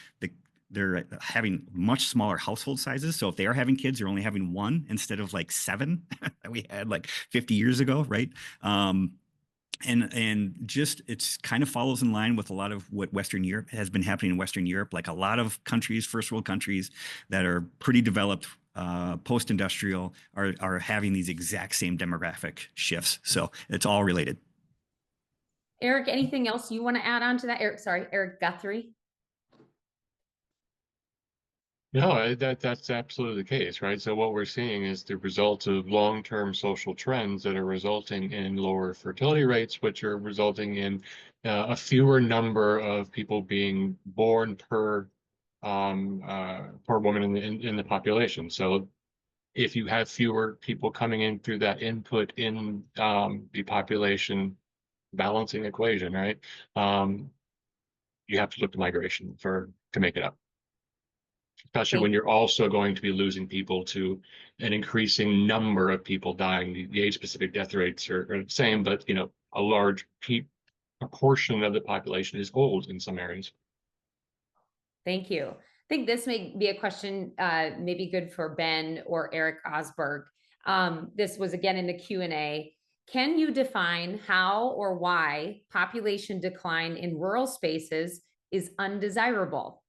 They're having much smaller household sizes. So if they are having kids, they're only having one instead of like 7 that we had like 50 years ago, right? And just it's kind of follows in line with a lot of what Western Europe has been happening in Western Europe. Like a lot of countries, first world countries that are pretty developed, post-industrial are having these exact same demographic shifts. So it's all related. Erik, anything else you want to add on to that? Erik Guthrie. No, that's absolutely the case, right? So what we're seeing is the result of long-term social trends that are resulting in lower fertility rates, which are resulting in a fewer number of people being born per woman in the population. So if you have fewer people coming in through that input in the population balancing equation, right? You have to look to migration to make it up. Especially when you're also going to be losing people to an increasing number of people dying. The age-specific death rates are the same, but a large proportion of the population is old in some areas. Thank you. I think this may be a question maybe good for Ben or Erik Osberg. This was again in the Q&A. Can you define how or why population decline in rural spaces is undesirable?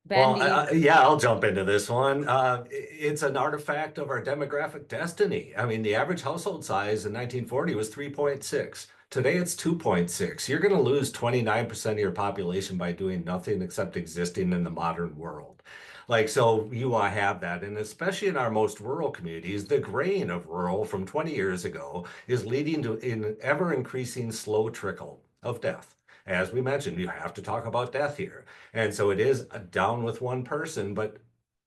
Ben, Well, yeah, I'll jump into this one. It's an artifact of our demographic destiny. I mean, the average household size in 1940 was 3.6. Today it's 2.6. You're going to lose 29% of your population by doing nothing except existing in the modern world. So you want to have that. And especially in our most rural communities, the grain of rural from 20 years ago is leading to an ever increasing slow trickle of death. As we mentioned, you have to talk about death here. And so it is down with one person, but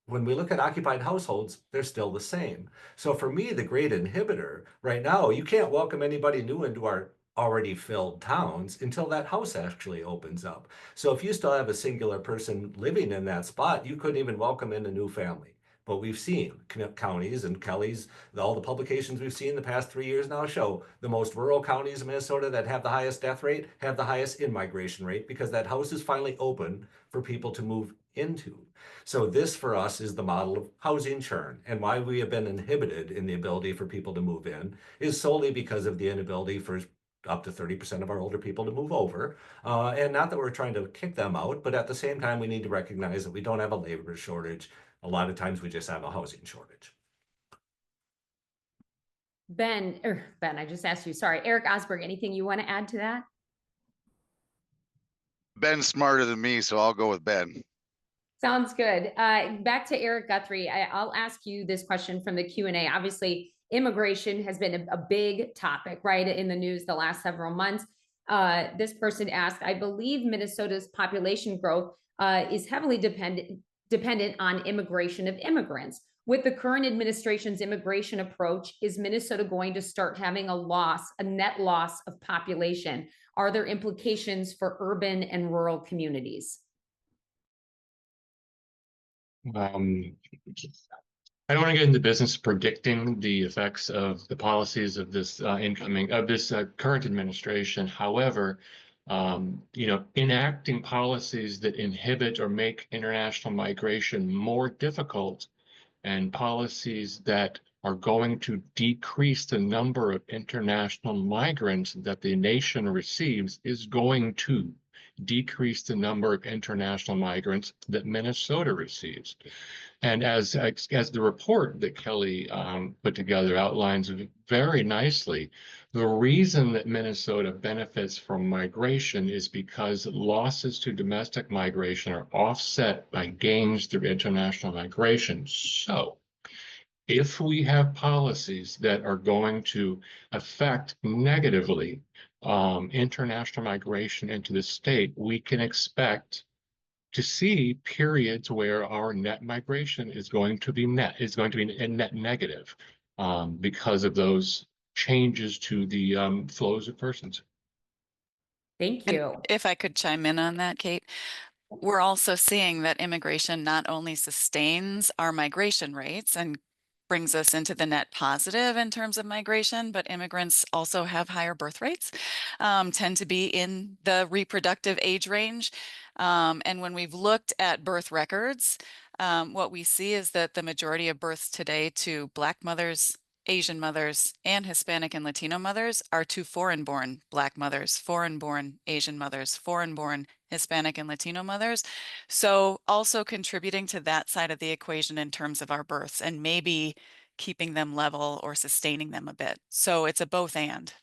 when we look at occupied households, they're still the same. So for me, the great inhibitor right now, you can't welcome anybody new into our already filled towns until that house actually opens up. So if you still have a singular person living in that spot, you couldn't even welcome in a new family. But we've seen counties, and Kelly's, all the publications we've seen the past 3 years now show the most rural counties in Minnesota that have the highest death rate have the highest in-migration rate because that house is finally open for people to move into. So this for us is the model of housing churn, and why we have been inhibited in the ability for people to move in is solely because of the inability for up to 30% of our older people to move over. And not that we're trying to kick them out, but at the same time, we need to recognize that we don't have a labor shortage. A lot of times we just have a housing shortage. Ben, I just asked you, sorry, Erik Osberg, anything you want to add to that? Ben's smarter than me, so I'll go with Ben. Sounds good. Back to Erik Guthrie. I'll ask you this question from the Q&A. Obviously, immigration has been a big topic, right, in the news the last several months. This person asked, I believe Minnesota's population growth is heavily dependent on immigration of immigrants. With the current administration's immigration approach, is Minnesota going to start having a net loss of population? Are there implications for urban and rural communities? I don't want to get into the business predicting the effects of the policies of this current administration. However, enacting policies that inhibit or make international migration more difficult and policies that are going to decrease the number of international migrants that the nation receives is going to decrease the number of international migrants that Minnesota receives. And as the report that Kelly put together outlines very nicely, the reason that Minnesota benefits from migration is because losses to domestic migration are offset by gains through international migration. So if we have policies that are going to affect negatively international migration into the state, we can expect to see periods where our net migration is going to be a net negative because of those changes to the flows of persons. Thank you. And if I could chime in on that, Kate, we're also seeing that immigration not only sustains our migration rates and brings us into the net positive in terms of migration, but immigrants also have higher birth rates, tend to be in the reproductive age range. And when we've looked at birth records, what we see is that the majority of births today to Black mothers, Asian mothers, and Hispanic and Latino mothers are to foreign-born Black mothers, foreign-born Asian mothers, foreign-born Hispanic and Latino mothers. So also contributing to that side of the equation in terms of our births and maybe keeping them level or sustaining them a bit. So it's a both and.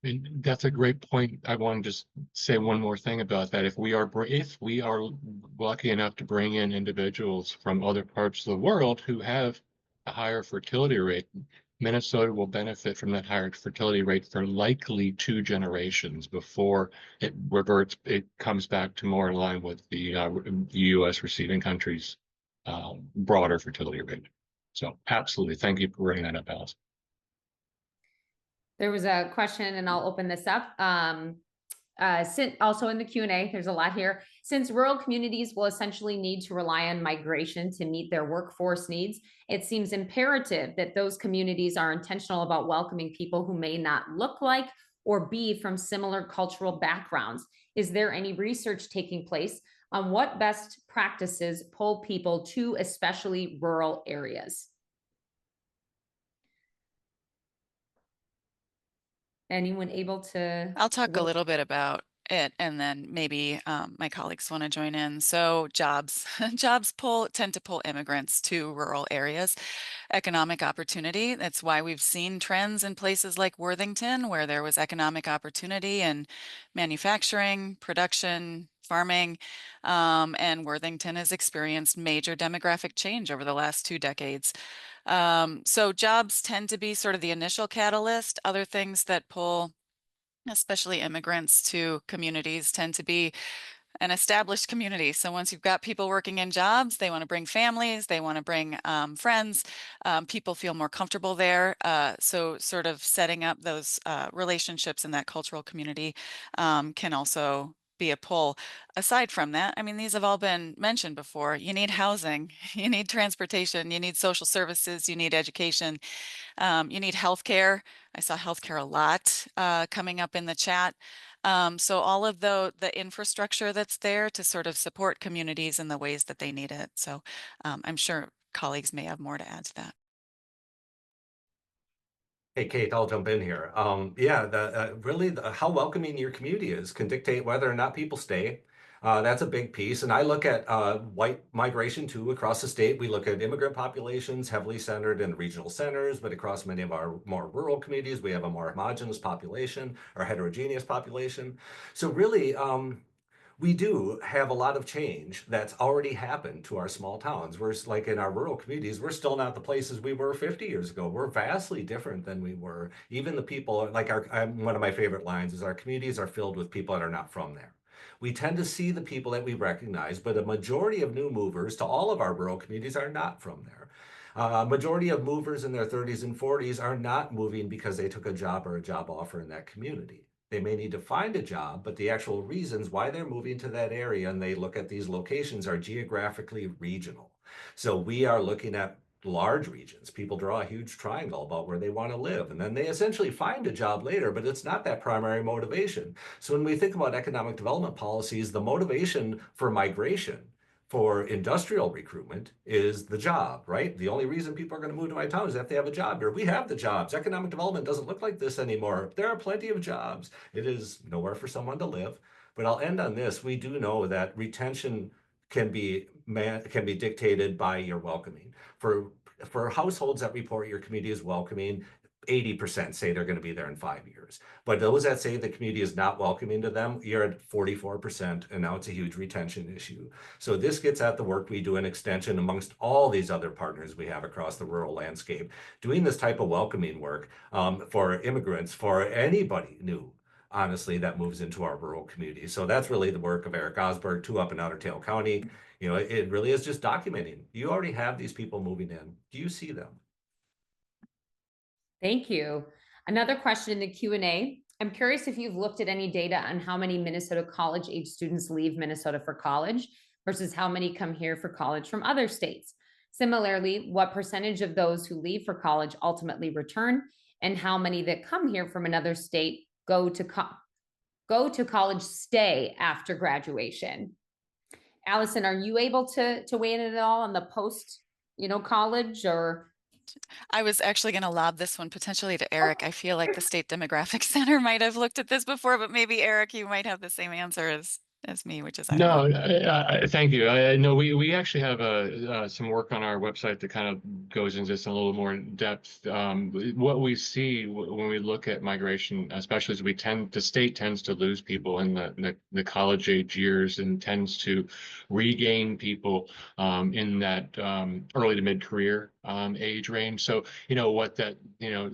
And that's a great point. I want to just say one more thing about that. If we are lucky enough to bring in individuals from other parts of the world who have a higher fertility rate, Minnesota will benefit from that higher fertility rate for likely 2 generations before it reverts. It comes back to more in line with the U.S. receiving countries' broader fertility rate. So absolutely, thank you for bringing that up, Allison. There was a question, and I'll open this up. Also in the Q&A, there's a lot here. Since rural communities will essentially need to rely on migration to meet their workforce needs, it seems imperative that those communities are intentional about welcoming people who may not look like or be from similar cultural backgrounds. Is there any research taking place on what best practices pull people to especially rural areas? Anyone able to? I'll talk a little bit about it, and then maybe my colleagues want to join in. So jobs tend to pull immigrants to rural areas. Economic opportunity, that's why we've seen trends in places like Worthington, where there was economic opportunity in manufacturing, production, farming, and Worthington has experienced major demographic change over the last 2 decades. So jobs tend to be sort of the initial catalyst. Other things that pull especially immigrants to communities tend to be an established community. So once you've got people working in jobs, they want to bring families, they want to bring friends. People feel more comfortable there. So sort of setting up those relationships in that cultural community can also be a pull. Aside from that, I mean, these have all been mentioned before. You need housing, you need transportation, you need social services, you need education, you need healthcare. I saw healthcare a lot coming up in the chat. So all of the infrastructure that's there to sort of support communities in the ways that they need it. So I'm sure colleagues may have more to add to that. Hey, Kate, I'll jump in here. Really, how welcoming your community is can dictate whether or not people stay. That's a big piece. And I look at white migration too across the state. We look at immigrant populations heavily centered in regional centers, but across many of our more rural communities, we have a more homogeneous population or heterogeneous population. So really, we do have a lot of change that's already happened to our small towns. We're like in our rural communities, we're still not the places we were 50 years ago. We're vastly different than we were. Even the people, like one of my favorite lines is our communities are filled with people that are not from there. We tend to see the people that we recognize, but a majority of new movers to all of our rural communities are not from there. Majority of movers in their 30s and 40s are not moving because they took a job or a job offer in that community. They may need to find a job, but the actual reasons why they're moving to that area and they look at these locations are geographically regional. So we are looking at large regions. People draw a huge triangle about where they want to live, and then they essentially find a job later, but it's not that primary motivation. So when we think about economic development policies, the motivation for migration for industrial recruitment is the job, right? The only reason people are going to move to my town is if they have a job here. We have the jobs. Economic development doesn't look like this anymore. There are plenty of jobs. It is nowhere for someone to live. But I'll end on this. We do know that retention can be dictated by your welcoming. For households that report your community is welcoming, 80% say they're going to be there in 5 years. But those that say the community is not welcoming to them, you're at 44%, and now it's a huge retention issue. So this gets at the work we do in extension amongst all these other partners we have across the rural landscape, doing this type of welcoming work for immigrants, for anybody new, honestly, that moves into our rural community. So that's really the work of Erik Osberg, too, up in Otter County. You know, it really is just documenting. You already have these people moving in. Do you see them? Thank you. Another question in the Q&A. I'm curious if you've looked at any data on how many Minnesota college-age students leave Minnesota for college versus how many come here for college from other states. Similarly, what percentage of those who leave for college ultimately return, and how many that come here from another state go to college stay after graduation? Allison, are you able to weigh in at all on the post, college or? I was actually going to lob this one potentially to Erik. I feel like the State Demographic Center might have looked at this before, but maybe Erik, you might have the same answer as as me, which is No, ironic. thank you. I know we actually have some work on our website that kind of goes into this in a little more in depth. What we see when we look at migration, especially as the state tends to lose people in the college age years and tends to regain people in that early to mid career age range. So, what that,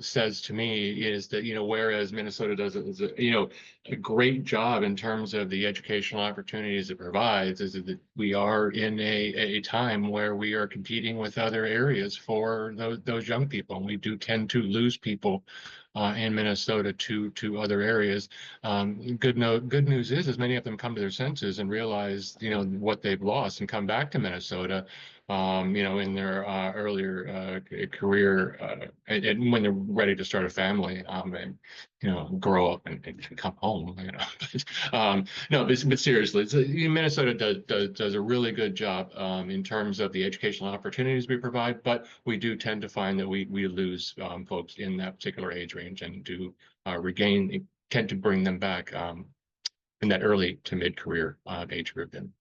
says to me is that, whereas Minnesota does a great job in terms of the educational opportunities it provides, is that we are in a time where we are competing with other areas for those young people. And we do tend to lose people in Minnesota to other areas. Good news is many of them come to their senses and realize, what they've lost and come back to Minnesota, in their earlier career, and when they're ready to start a family, and grow up and come home. No, but seriously, Minnesota does a really good job in terms of the educational opportunities we provide, but we do tend to find that we lose folks in that particular age range and do tend to bring them back in that early to mid career age group. Then.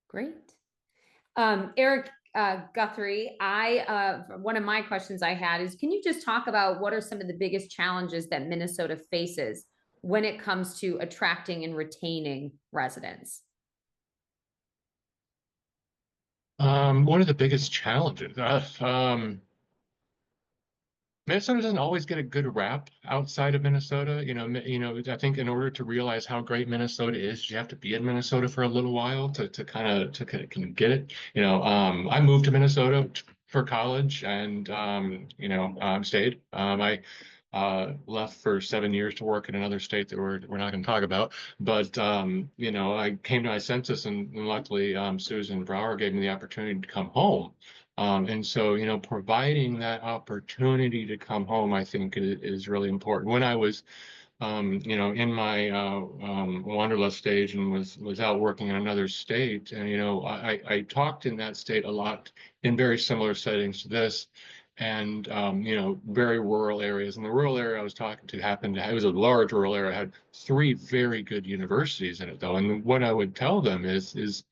Great. Erik, Guthrie, one of my questions I had is, can you just talk about what are some of the biggest challenges that Minnesota faces when it comes to attracting and retaining residents? One of the biggest challenges, Minnesota doesn't always get a good rap outside of Minnesota. I think in order to realize how great Minnesota is, you have to be in Minnesota for a little while to kind of get it. I moved to Minnesota for college and stayed. I left for 7 years to work in another state that we're not going to talk about. But I came to my census, and luckily Susan Brower gave me the opportunity to come home. And so, providing that opportunity to come home, I think is really important. When I was, in my wanderlust stage and was out working in another state, and, I talked in that state a lot in very similar settings to this, and, very rural areas. And the rural area I was talking to it was a large rural area, had 3 very good universities in it, though. And what I would tell them is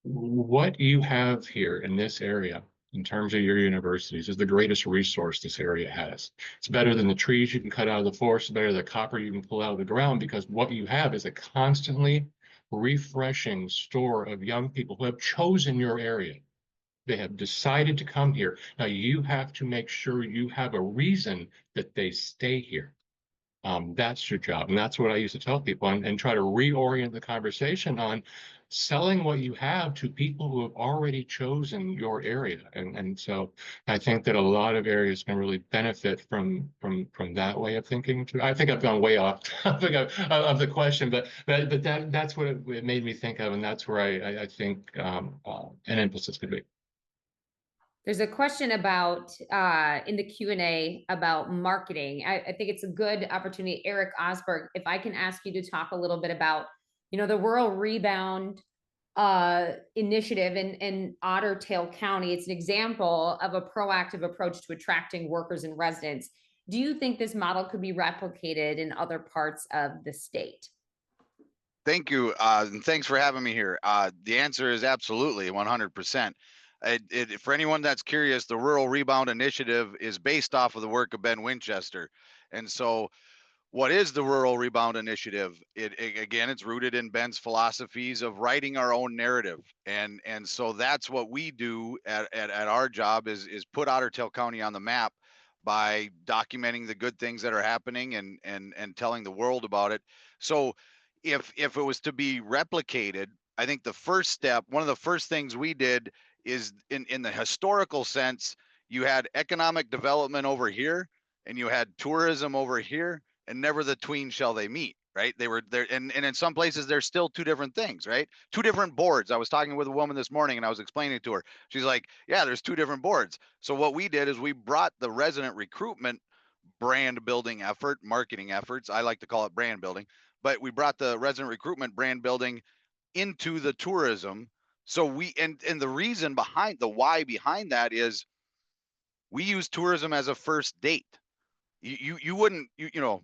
what you have here in this area in terms of your universities is the greatest resource this area has. It's better than the trees you can cut out of the forest, better than the copper you can pull out of the ground, because what you have is a constantly refreshing store of young people who have chosen your area. They have decided to come here. Now you have to make sure you have a reason that they stay here. That's your job. And that's what I used to tell people, and try to reorient the conversation on selling what you have to people who have already chosen your area. And so I think that a lot of areas can really benefit from that way of thinking too. I think I've gone way off of the question, but that's what it made me think of. And that's where I think an emphasis could be. There's a question about in the Q&A about marketing. I think it's a good opportunity. Erik Osberg, if I can ask you to talk a little bit about, the Rural Rebound initiative in Otter County. It's an example of a proactive approach to attracting workers and residents. Do you think this model could be replicated in other parts of the state? Thank you. And thanks for having me here. The answer is absolutely 100%. For anyone that's curious, the Rural Rebound Initiative is based off of the work of Ben Winchester. And so what is the Rural Rebound Initiative? Again, it's rooted in Ben's philosophies of writing our own narrative. And so that's what we do at our job is put Ottertail County on the map by documenting the good things that are happening and telling the world about it. So if it was to be replicated, I think the first step, one of the first things we did is in the historical sense, you had economic development over here and you had tourism over here, and never the tween shall they meet, right? They were there, and in some places there's still 2 different things, right? 2 different boards. I was talking with a woman this morning and I was explaining to her. She's like, yeah, there's 2 different boards. So what we did is we brought the resident recruitment brand building effort, marketing efforts, I like to call it brand building, but we brought the resident recruitment brand building into the tourism. So we, and the reason behind the why behind that is we use tourism as a first date. You wouldn't,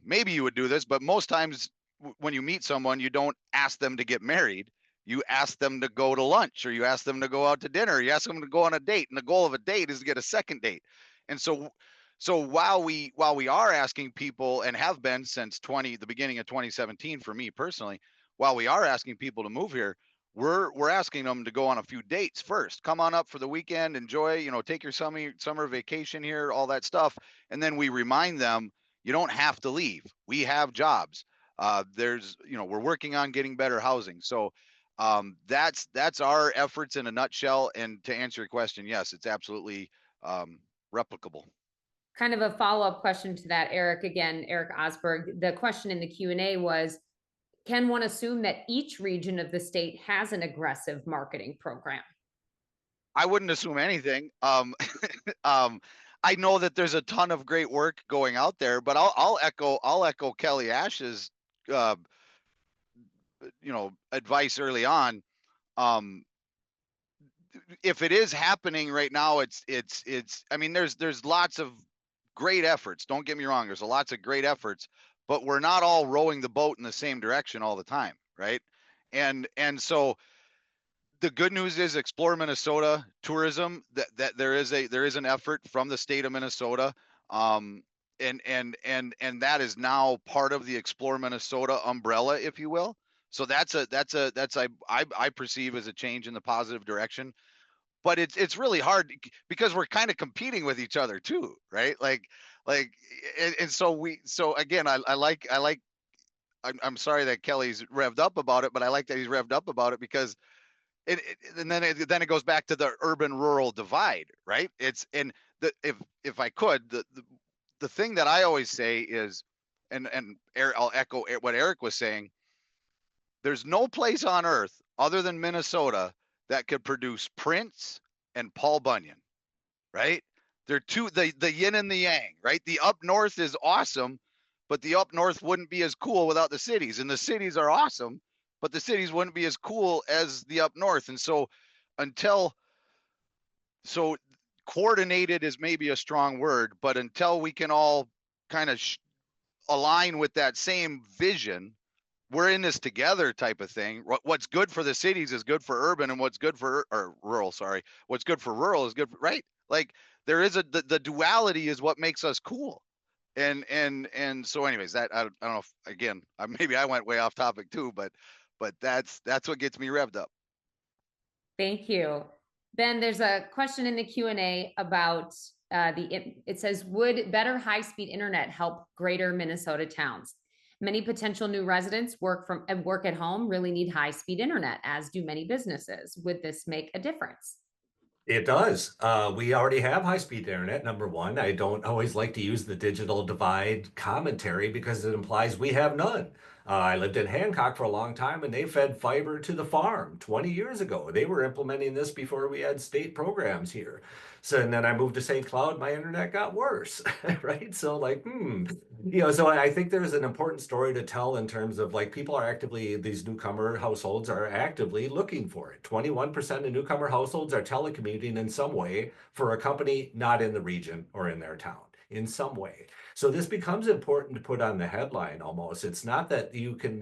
maybe you would do this, but most times when you meet someone, you don't ask them to get married. You ask them to go to lunch, or you ask them to go out to dinner. You ask them to go on a date, and the goal of a date is to get a second date. And so while we are asking people, and have been since the beginning of 2017 for me personally, while we are asking people to move here, we're asking them to go on a few dates first. Come on up for the weekend, enjoy, take your summer vacation here, all that stuff. And then we remind them, you don't have to leave. We have jobs. We're working on getting better housing. So that's our efforts in a nutshell. And to answer your question, yes, it's absolutely replicable. Kind of a follow-up question to that, Erik. Again, Erik Osberg. The question in the Q&A was, can one assume that each region of the state has an aggressive marketing program? I wouldn't assume anything. I know that there's a ton of great work going out there, but I'll echo Kelly Asche's advice early on. If it is happening right now, I mean, there's lots of great efforts. Don't get me wrong. There's lots of great efforts, but we're not all rowing the boat in the same direction all the time. Right. And so the good news is Explore Minnesota tourism, that there is an effort from the state of Minnesota. And that is now part of the Explore Minnesota umbrella, if you will. So I perceive as a change in the positive direction. But it's really hard because we're kind of competing with each other too, right? And so again, I'm sorry that Kelly's revved up about it, but I like that he's revved up about it because then it goes back to the urban rural divide, right? If I could, the thing that I always say is, and I'll echo what Erik was saying. There's no place on earth other than Minnesota that could produce Prince and Paul Bunyan, right? They're the yin and the yang, right? The up north is awesome, but the up north wouldn't be as cool without the cities. And the cities are awesome, but the cities wouldn't be as cool as the up north. And so coordinated is maybe a strong word, but until we can all kind of align with that same vision, we're in this together type of thing. What's good for the cities is good for urban, and what's good for rural. Sorry, what's good for rural is good for, right? Like there is the duality is what makes us cool. And so, anyways, that I don't know if, again, maybe I went way off topic too, but that's what gets me revved up. Thank you. Ben, there's a question in the Q&A about it says, would better high-speed internet help greater Minnesota towns? Many potential new residents work at home really need high-speed internet, as do many businesses. Would this make a difference? It does. We already have high-speed internet, number one. I don't always like to use the digital divide commentary because it implies we have none. I lived in Hancock for a long time, and they fed fiber to the farm 20 years ago. They were implementing this before we had state programs here. So, and then I moved to St. Cloud, my internet got worse, right? So so I think there's an important story to tell in terms of people are actively, these newcomer households are actively looking for it. 21% of newcomer households are telecommuting in some way for a company not in the region or in their town in some way. So this becomes important to put on the headline almost. It's not that you can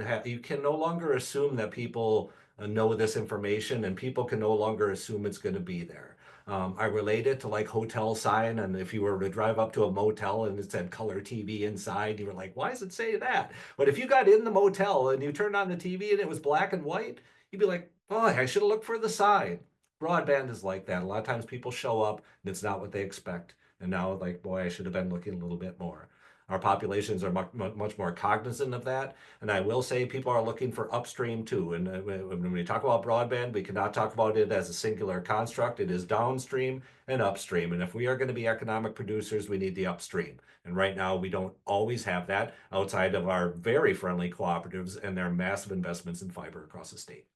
no longer assume that people know this information, and people can no longer assume it's going to be there. I relate it to hotel sign, and if you were to drive up to a motel and it said color TV inside, you were like, why does it say that? But if you got in the motel and you turned on the TV and it was black and white, you'd be like, oh, I should have looked for the sign. Broadband is like that. A lot of times people show up and it's not what they expect. And now boy, I should have been looking a little bit more. Our populations are much more cognizant of that. And I will say people are looking for upstream too. And when we talk about broadband, we cannot talk about it as a singular construct. It is downstream and upstream. And if we are going to be economic producers, we need the upstream. And right now we don't always have that outside of our very friendly cooperatives and their massive investments in fiber across the state.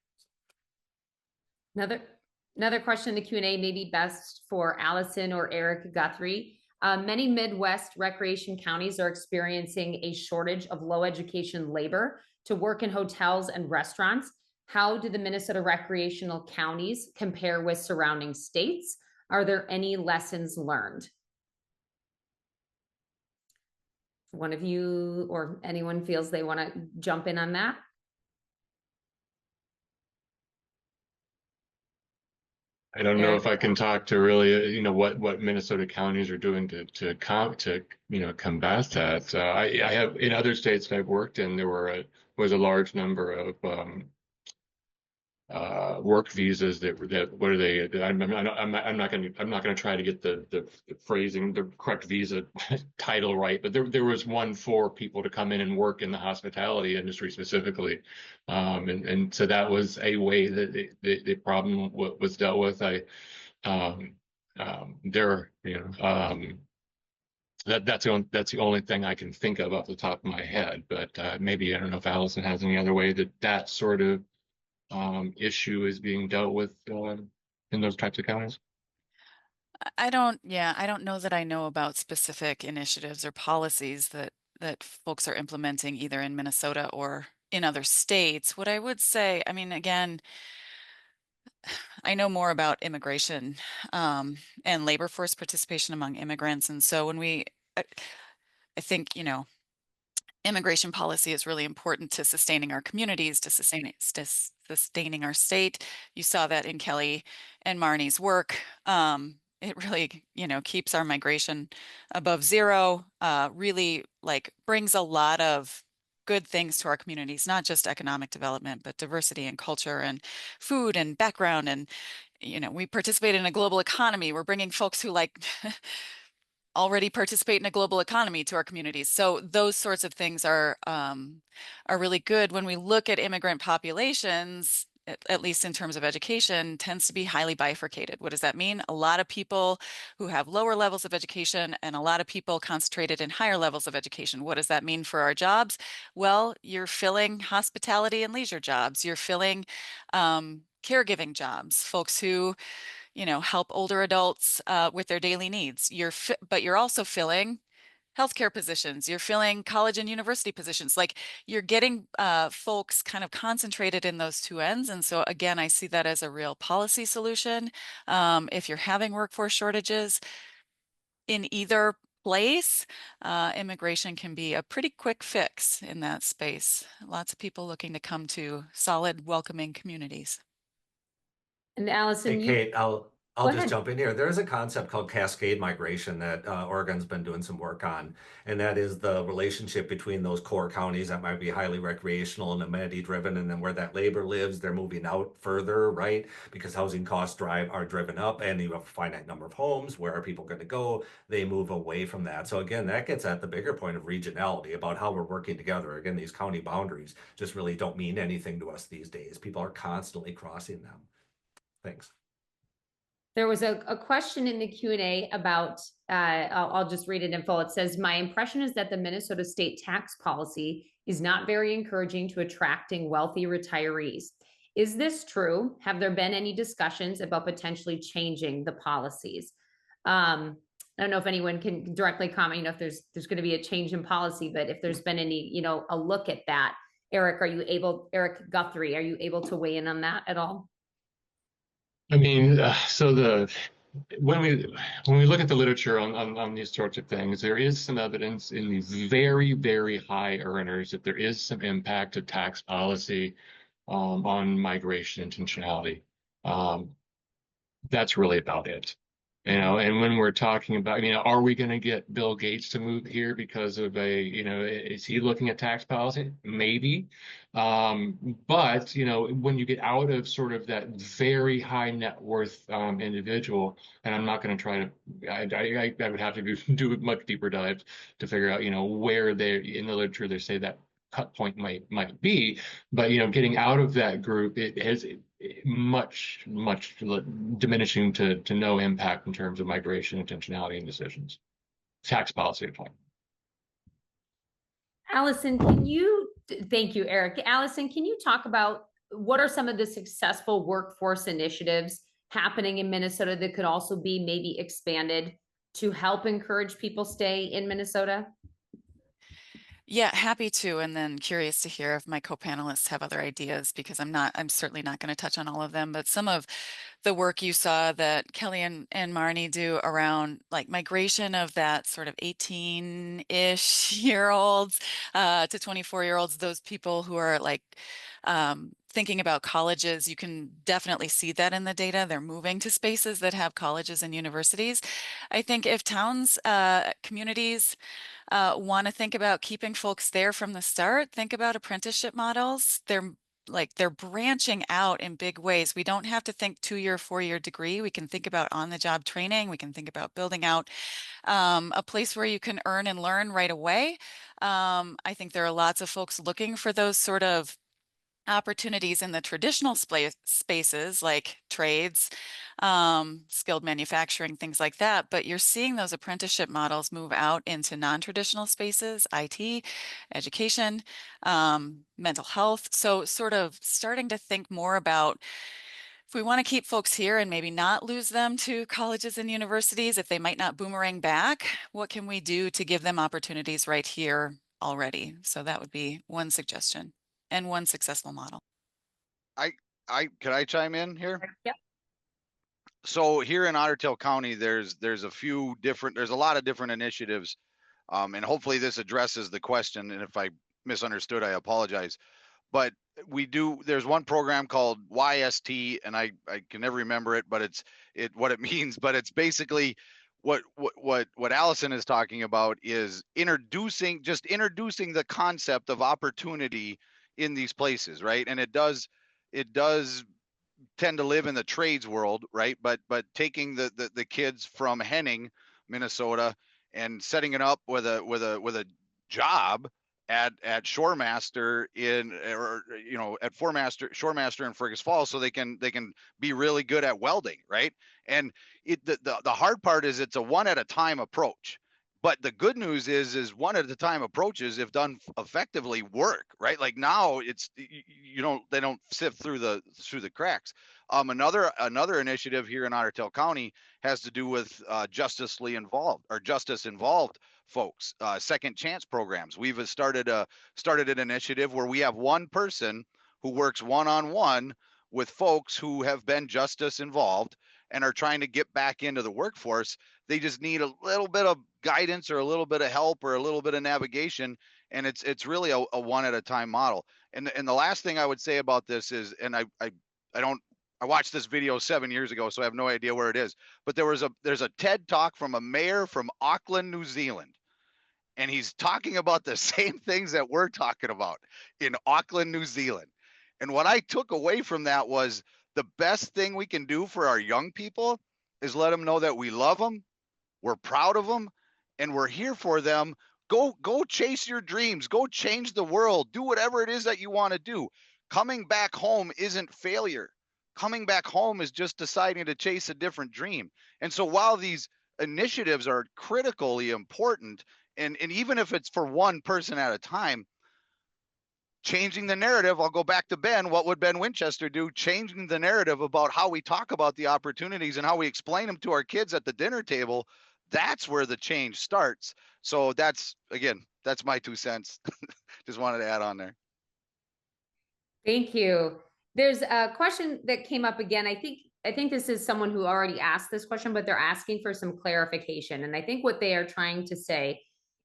Another question in the Q&A, maybe best for Allison or Erik Guthrie. Many Midwest recreation counties are experiencing a shortage of low education labor to work in hotels and restaurants. How do the Minnesota recreational counties compare with surrounding states? Are there any lessons learned? one of you or anyone feels they want to jump in on that. I don't know Erik? if I can talk to really, what Minnesota counties are doing to combat that. I have in other states that I've worked in, was a large number of work visas that what are they? I'm not going to try to get the phrasing, the correct visa title right, but there was one for people to come in and work in the hospitality industry specifically, and so that was a way that the problem was dealt with. That's the only thing I can think of off the top of my head, but maybe I don't know if Allison has any other way that sort of issue is being dealt with in those types of counties. I don't know that I know about specific initiatives or policies that folks are implementing either in Minnesota or in other states. What I would say, I mean, again, I know more about immigration and labor force participation among immigrants. And so I think, immigration policy is really important to sustaining our communities, to sustaining our state. You saw that in Kelly and Marnie's work. It really, keeps our migration above zero, really brings a lot of good things to our communities, not just economic development, but diversity and culture and food and background. And, we participate in a global economy. We're bringing folks who already participate in a global economy to our communities. So those sorts of things are really good. When we look at immigrant populations, at least in terms of education, tends to be highly bifurcated. What does that mean? A lot of people who have lower levels of education and a lot of people concentrated in higher levels of education. What does that mean for our jobs? Well, you're filling hospitality and leisure jobs. You're filling caregiving jobs, folks who help older adults with their daily needs. But you're also filling healthcare positions. You're filling college and university positions. You're getting folks kind of concentrated in those two ends. And so again, I see that as a real policy solution. If you're having workforce shortages in either place, immigration can be a pretty quick fix in that space. Lots of people looking to come to solid, welcoming communities. And Allison, Hey, Kate, I'll Go just ahead. jump in here. There's a concept called cascade migration that Oregon's been doing some work on, and that is the relationship between those core counties that might be highly recreational and amenity driven, and then where that labor lives, they're moving out further, right? Because housing costs are driven up, and you have a finite number of homes. Where are people going to go? They move away from that. So again, that gets at the bigger point of regionality about how we're working together. Again, these county boundaries just really don't mean anything to us these days. People are constantly crossing them. Thanks. There was a question in the Q&A about, I'll just read it in full. It says, my impression is that the Minnesota state tax policy is not very encouraging to attracting wealthy retirees. Is this true? Have there been any discussions about potentially changing the policies? I don't know if anyone can directly comment, if there's going to be a change in policy, but if there's been any, a look at that. Erik Guthrie, are you able to weigh in on that at all? I mean, when we look at the literature on these sorts of things, there is some evidence in these very, very high earners that there is some impact of tax policy on migration intentionality. That's really about it. And when we're talking about, are we going to get Bill Gates to move here because of is he looking at tax policy? Maybe. But, when you get out of sort of that very high net worth individual, and I'm not going to try to, I would have to do a much deeper dive to figure out, where they in the literature they say that cut point might be, but getting out of that group, it has much diminishing to no impact in terms of migration intentionality and decisions. Tax policy point. Allison, thank you, Erik. Allison, can you talk about what are some of the successful workforce initiatives happening in Minnesota that could also be maybe expanded to help encourage people stay in Minnesota? Yeah, happy to. And then curious to hear if my co-panelists have other ideas, because I'm certainly not going to touch on all of them, but some of the work you saw that Kelly and Marnie do around like migration of that sort of 18-ish year olds to 24-year-olds, those people who are like thinking about colleges, you can definitely see that in the data. They're moving to spaces that have colleges and universities. I think if towns, communities want to think about keeping folks there from the start, think about apprenticeship models. They're branching out in big ways. We don't have to think 2-year, 4-year degree. We can think about on-the-job training. We can think about building out a place where you can earn and learn right away. I think there are lots of folks looking for those sort of opportunities in the traditional spaces like trades, skilled manufacturing, things like that. But you're seeing those apprenticeship models move out into non-traditional spaces, IT, education, mental health. So sort of starting to think more about if we want to keep folks here and maybe not lose them to colleges and universities, if they might not boomerang back, what can we do to give them opportunities right here already? So that would be one suggestion and one successful model. Could I chime in here? Yep. So here in Otter Tail County, there's a lot of different initiatives, and hopefully this addresses the question. And if I misunderstood, I apologize. But there's one program called YST, and I can never remember it, but what it means. But it's basically what Allison is talking about is introducing the concept of opportunity in these places, right? And it does tend to live in the trades world, right? But taking the kids from Henning, Minnesota, and setting it up with a job at Shoremaster Shoremaster in Fergus Falls, so they can be really good at welding, right? And the hard part is it's a one at a time approach. But the good news is one at a time approaches, if done effectively, work, right? Like now they don't sift through the cracks. Another initiative here in Otter Tail County has to do with justice involved folks, second chance programs. We've started an initiative where we have one person who works one-on-one with folks who have been justice involved and are trying to get back into the workforce. They just need a little bit of guidance or a little bit of help or a little bit of navigation. And it's really a one at a time model. And the last thing I would say about this is, and I watched this video 7 years ago, so I have no idea where it is, but there's a TED talk from a mayor from Auckland, New Zealand. And he's talking about the same things that we're talking about in Auckland, New Zealand. And what I took away from that was the best thing we can do for our young people is let them know that we love them, we're proud of them, and we're here for them. Go chase your dreams, go change the world, do whatever it is that you want to do. Coming back home isn't failure. Coming back home is just deciding to chase a different dream. And so while these initiatives are critically important, and even if it's for one person at a time, changing the narrative, I'll go back to Ben. What would Ben Winchester do? Changing the narrative about how we talk about the opportunities and how we explain them to our kids at the dinner table. That's where the change starts. So that's my 2 cents. Just wanted to add on there. Thank you. There's a question that came up again. I think this is someone who already asked this question, but they're asking for some clarification. And I think what they are trying to say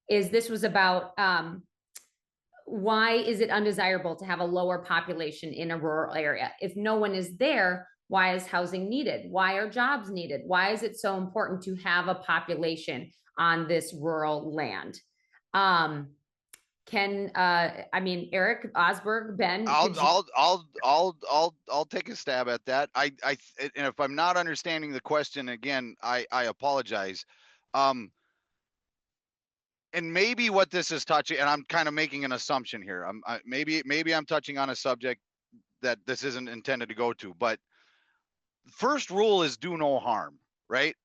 is this was about why is it undesirable to have a lower population in a rural area? If no one is there, why is housing needed? Why are jobs needed? Why is it so important to have a population on this rural land? Erik, Osberg, Ben, I'll take a stab at that. And if I'm not understanding the question again, I apologize. And maybe what this is touching, and I'm kind of making an assumption here. Maybe I'm touching on a subject that this isn't intended to go to, but first rule is do no harm, right?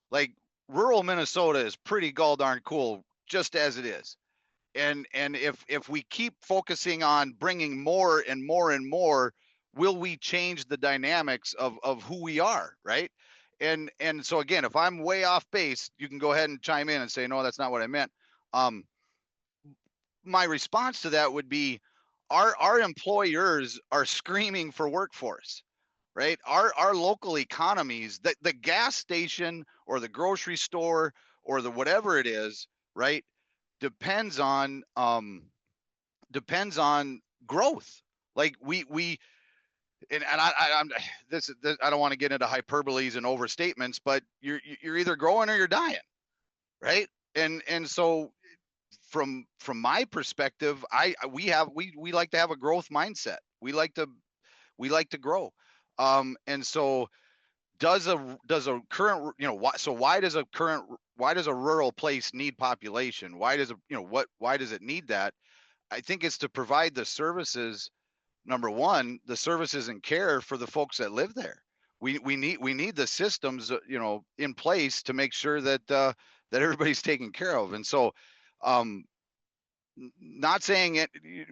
Like rural Minnesota is pretty gall darn cool just as it is. And if we keep focusing on bringing more and more and more, will we change the dynamics of who we are, right? And so again, if I'm way off base, you can go ahead and chime in and say, no, that's not what I meant. My response to that would be our employers are screaming for workforce. right? Our local economies, the gas station or the grocery store or the whatever it is, right, depends on growth. Like we and I'm this I don't want to get into hyperboles and overstatements, but you're either growing or you're dying, right? And so from my perspective, we like to have a growth mindset. We like to grow. And so does a current, why does a rural place need population? Why does why does it need that? I think it's to provide the services. Number one, the services and care for the folks that live there. We need the systems, in place to make sure that that everybody's taken care of. And so, um, not saying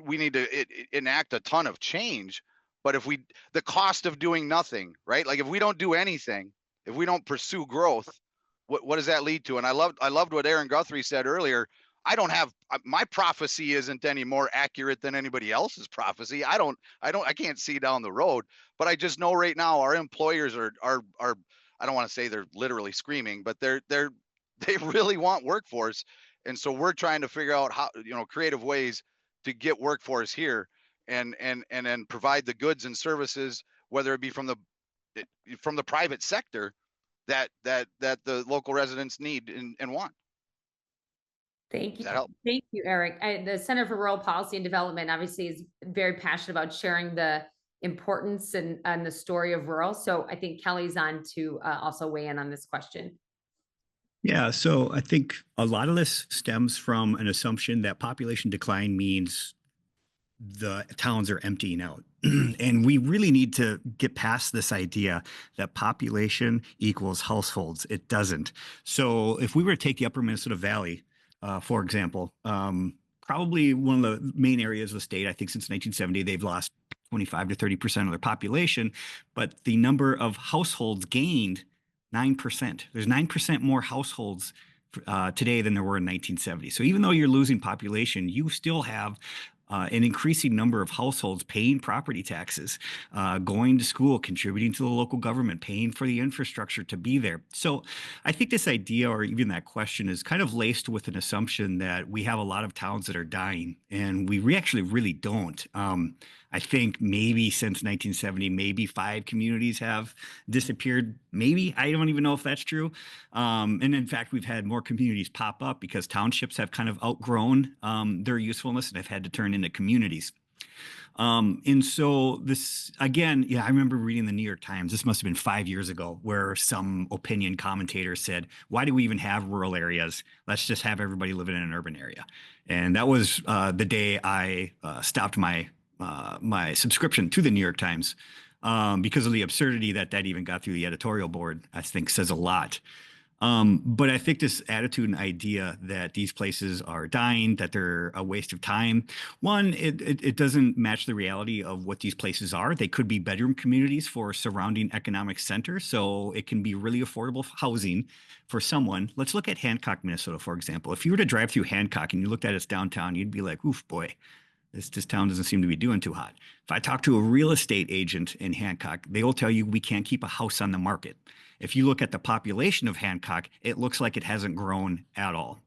we need to enact a ton of change, but the cost of doing nothing, right? Like if we don't do anything, if we don't pursue growth, what does that lead to? And I loved what Aaron Guthrie said earlier. My prophecy isn't any more accurate than anybody else's prophecy. I can't see down the road, but I just know right now our employers are I don't want to say they're literally screaming, but they really want workforce. And so we're trying to figure out how, creative ways to get workforce here and then provide the goods and services, whether it be from the private sector that the local residents need and want. Thank you. Does that help? Thank you, Erik. The Center for Rural Policy and Development obviously is very passionate about sharing the importance and the story of rural. So I think Kelly's on to also weigh in on this question. Yeah, so I think a lot of this stems from an assumption that population decline means the towns are emptying out. And we really need to get past this idea that population equals households. It doesn't. So if we were to take the upper Minnesota Valley, for example, probably one of the main areas of the state, I think since 1970, they've lost 25 to 30% of their population, but the number of households gained 9%. There's 9% more households today than there were in 1970. So even though you're losing population, you still have an increasing number of households paying property taxes, going to school, contributing to the local government, paying for the infrastructure to be there. So I think this idea, or even that question, is kind of laced with an assumption that we have a lot of towns that are dying, and we actually really don't. I think maybe since 1970, maybe 5 communities have disappeared. Maybe, I don't even know if that's true. And in fact, we've had more communities pop up because townships have kind of outgrown their usefulness and have had to turn into communities. And so this, again, yeah, I remember reading the New York Times, this must have been 5 years ago, where some opinion commentator said, why do we even have rural areas? Let's just have everybody living in an urban area. And that was the day I stopped my subscription to the New York Times because of the absurdity that even got through the editorial board. I think says a lot. But I think this attitude and idea that these places are dying, that they're a waste of time. One, it doesn't match the reality of what these places are. They could be bedroom communities for surrounding economic centers. So it can be really affordable housing for someone. Let's look at Hancock, Minnesota, for example. If you were to drive through Hancock and you looked at its downtown, you'd be like, oof, boy. This town doesn't seem to be doing too hot. If I talk to a real estate agent in Hancock, they will tell you we can't keep a house on the market. If you look at the population of Hancock, it looks like it hasn't grown at all.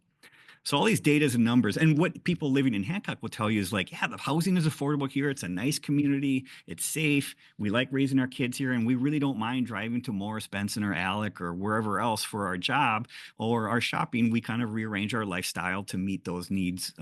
So all these data and numbers, and what people living in Hancock will tell you is like, yeah, the housing is affordable here. It's a nice community. It's safe. We like raising our kids here, and we really don't mind driving to Morris, Benson, or Alec, or wherever else for our job or our shopping. We kind of rearrange our lifestyle to meet those needs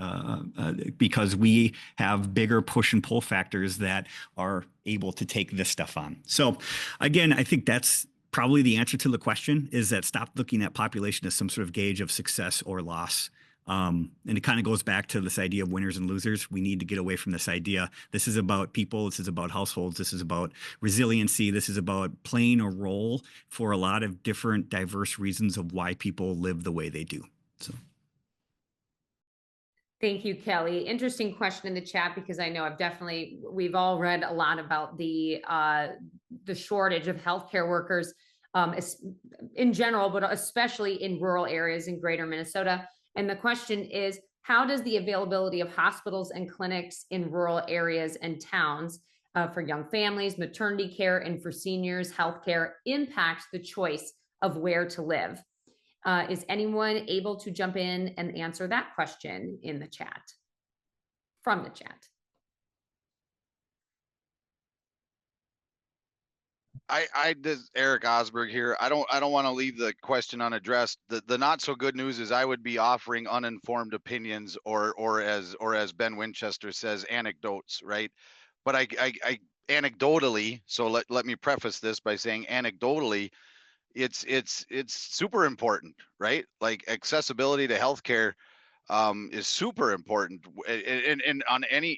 because we have bigger push and pull factors that are able to take this stuff on. So again, I think that's probably the answer to the question, is that stop looking at population as some sort of gauge of success or loss. And it kind of goes back to this idea of winners and losers. We need to get away from this idea. This is about people. This is about households. This is about resiliency. This is about playing a role for a lot of different diverse reasons of why people live the way they do. So. Thank you, Kelly. Interesting question in the chat, because I know we've all read a lot about the shortage of healthcare workers in general, but especially in rural areas in greater Minnesota. And the question is, how does the availability of hospitals and clinics in rural areas and towns for young families, maternity care, and for seniors, healthcare impacts the choice of where to live. Is anyone able to jump in and answer that question in the chat? From the chat. This Erik Osberg here. I don't want to leave the question unaddressed. The not so good news is I would be offering uninformed opinions or as Ben Winchester says, anecdotes, right? But I anecdotally, so let me preface this by saying anecdotally, it's super important, right? Like accessibility to healthcare is super important, and on any,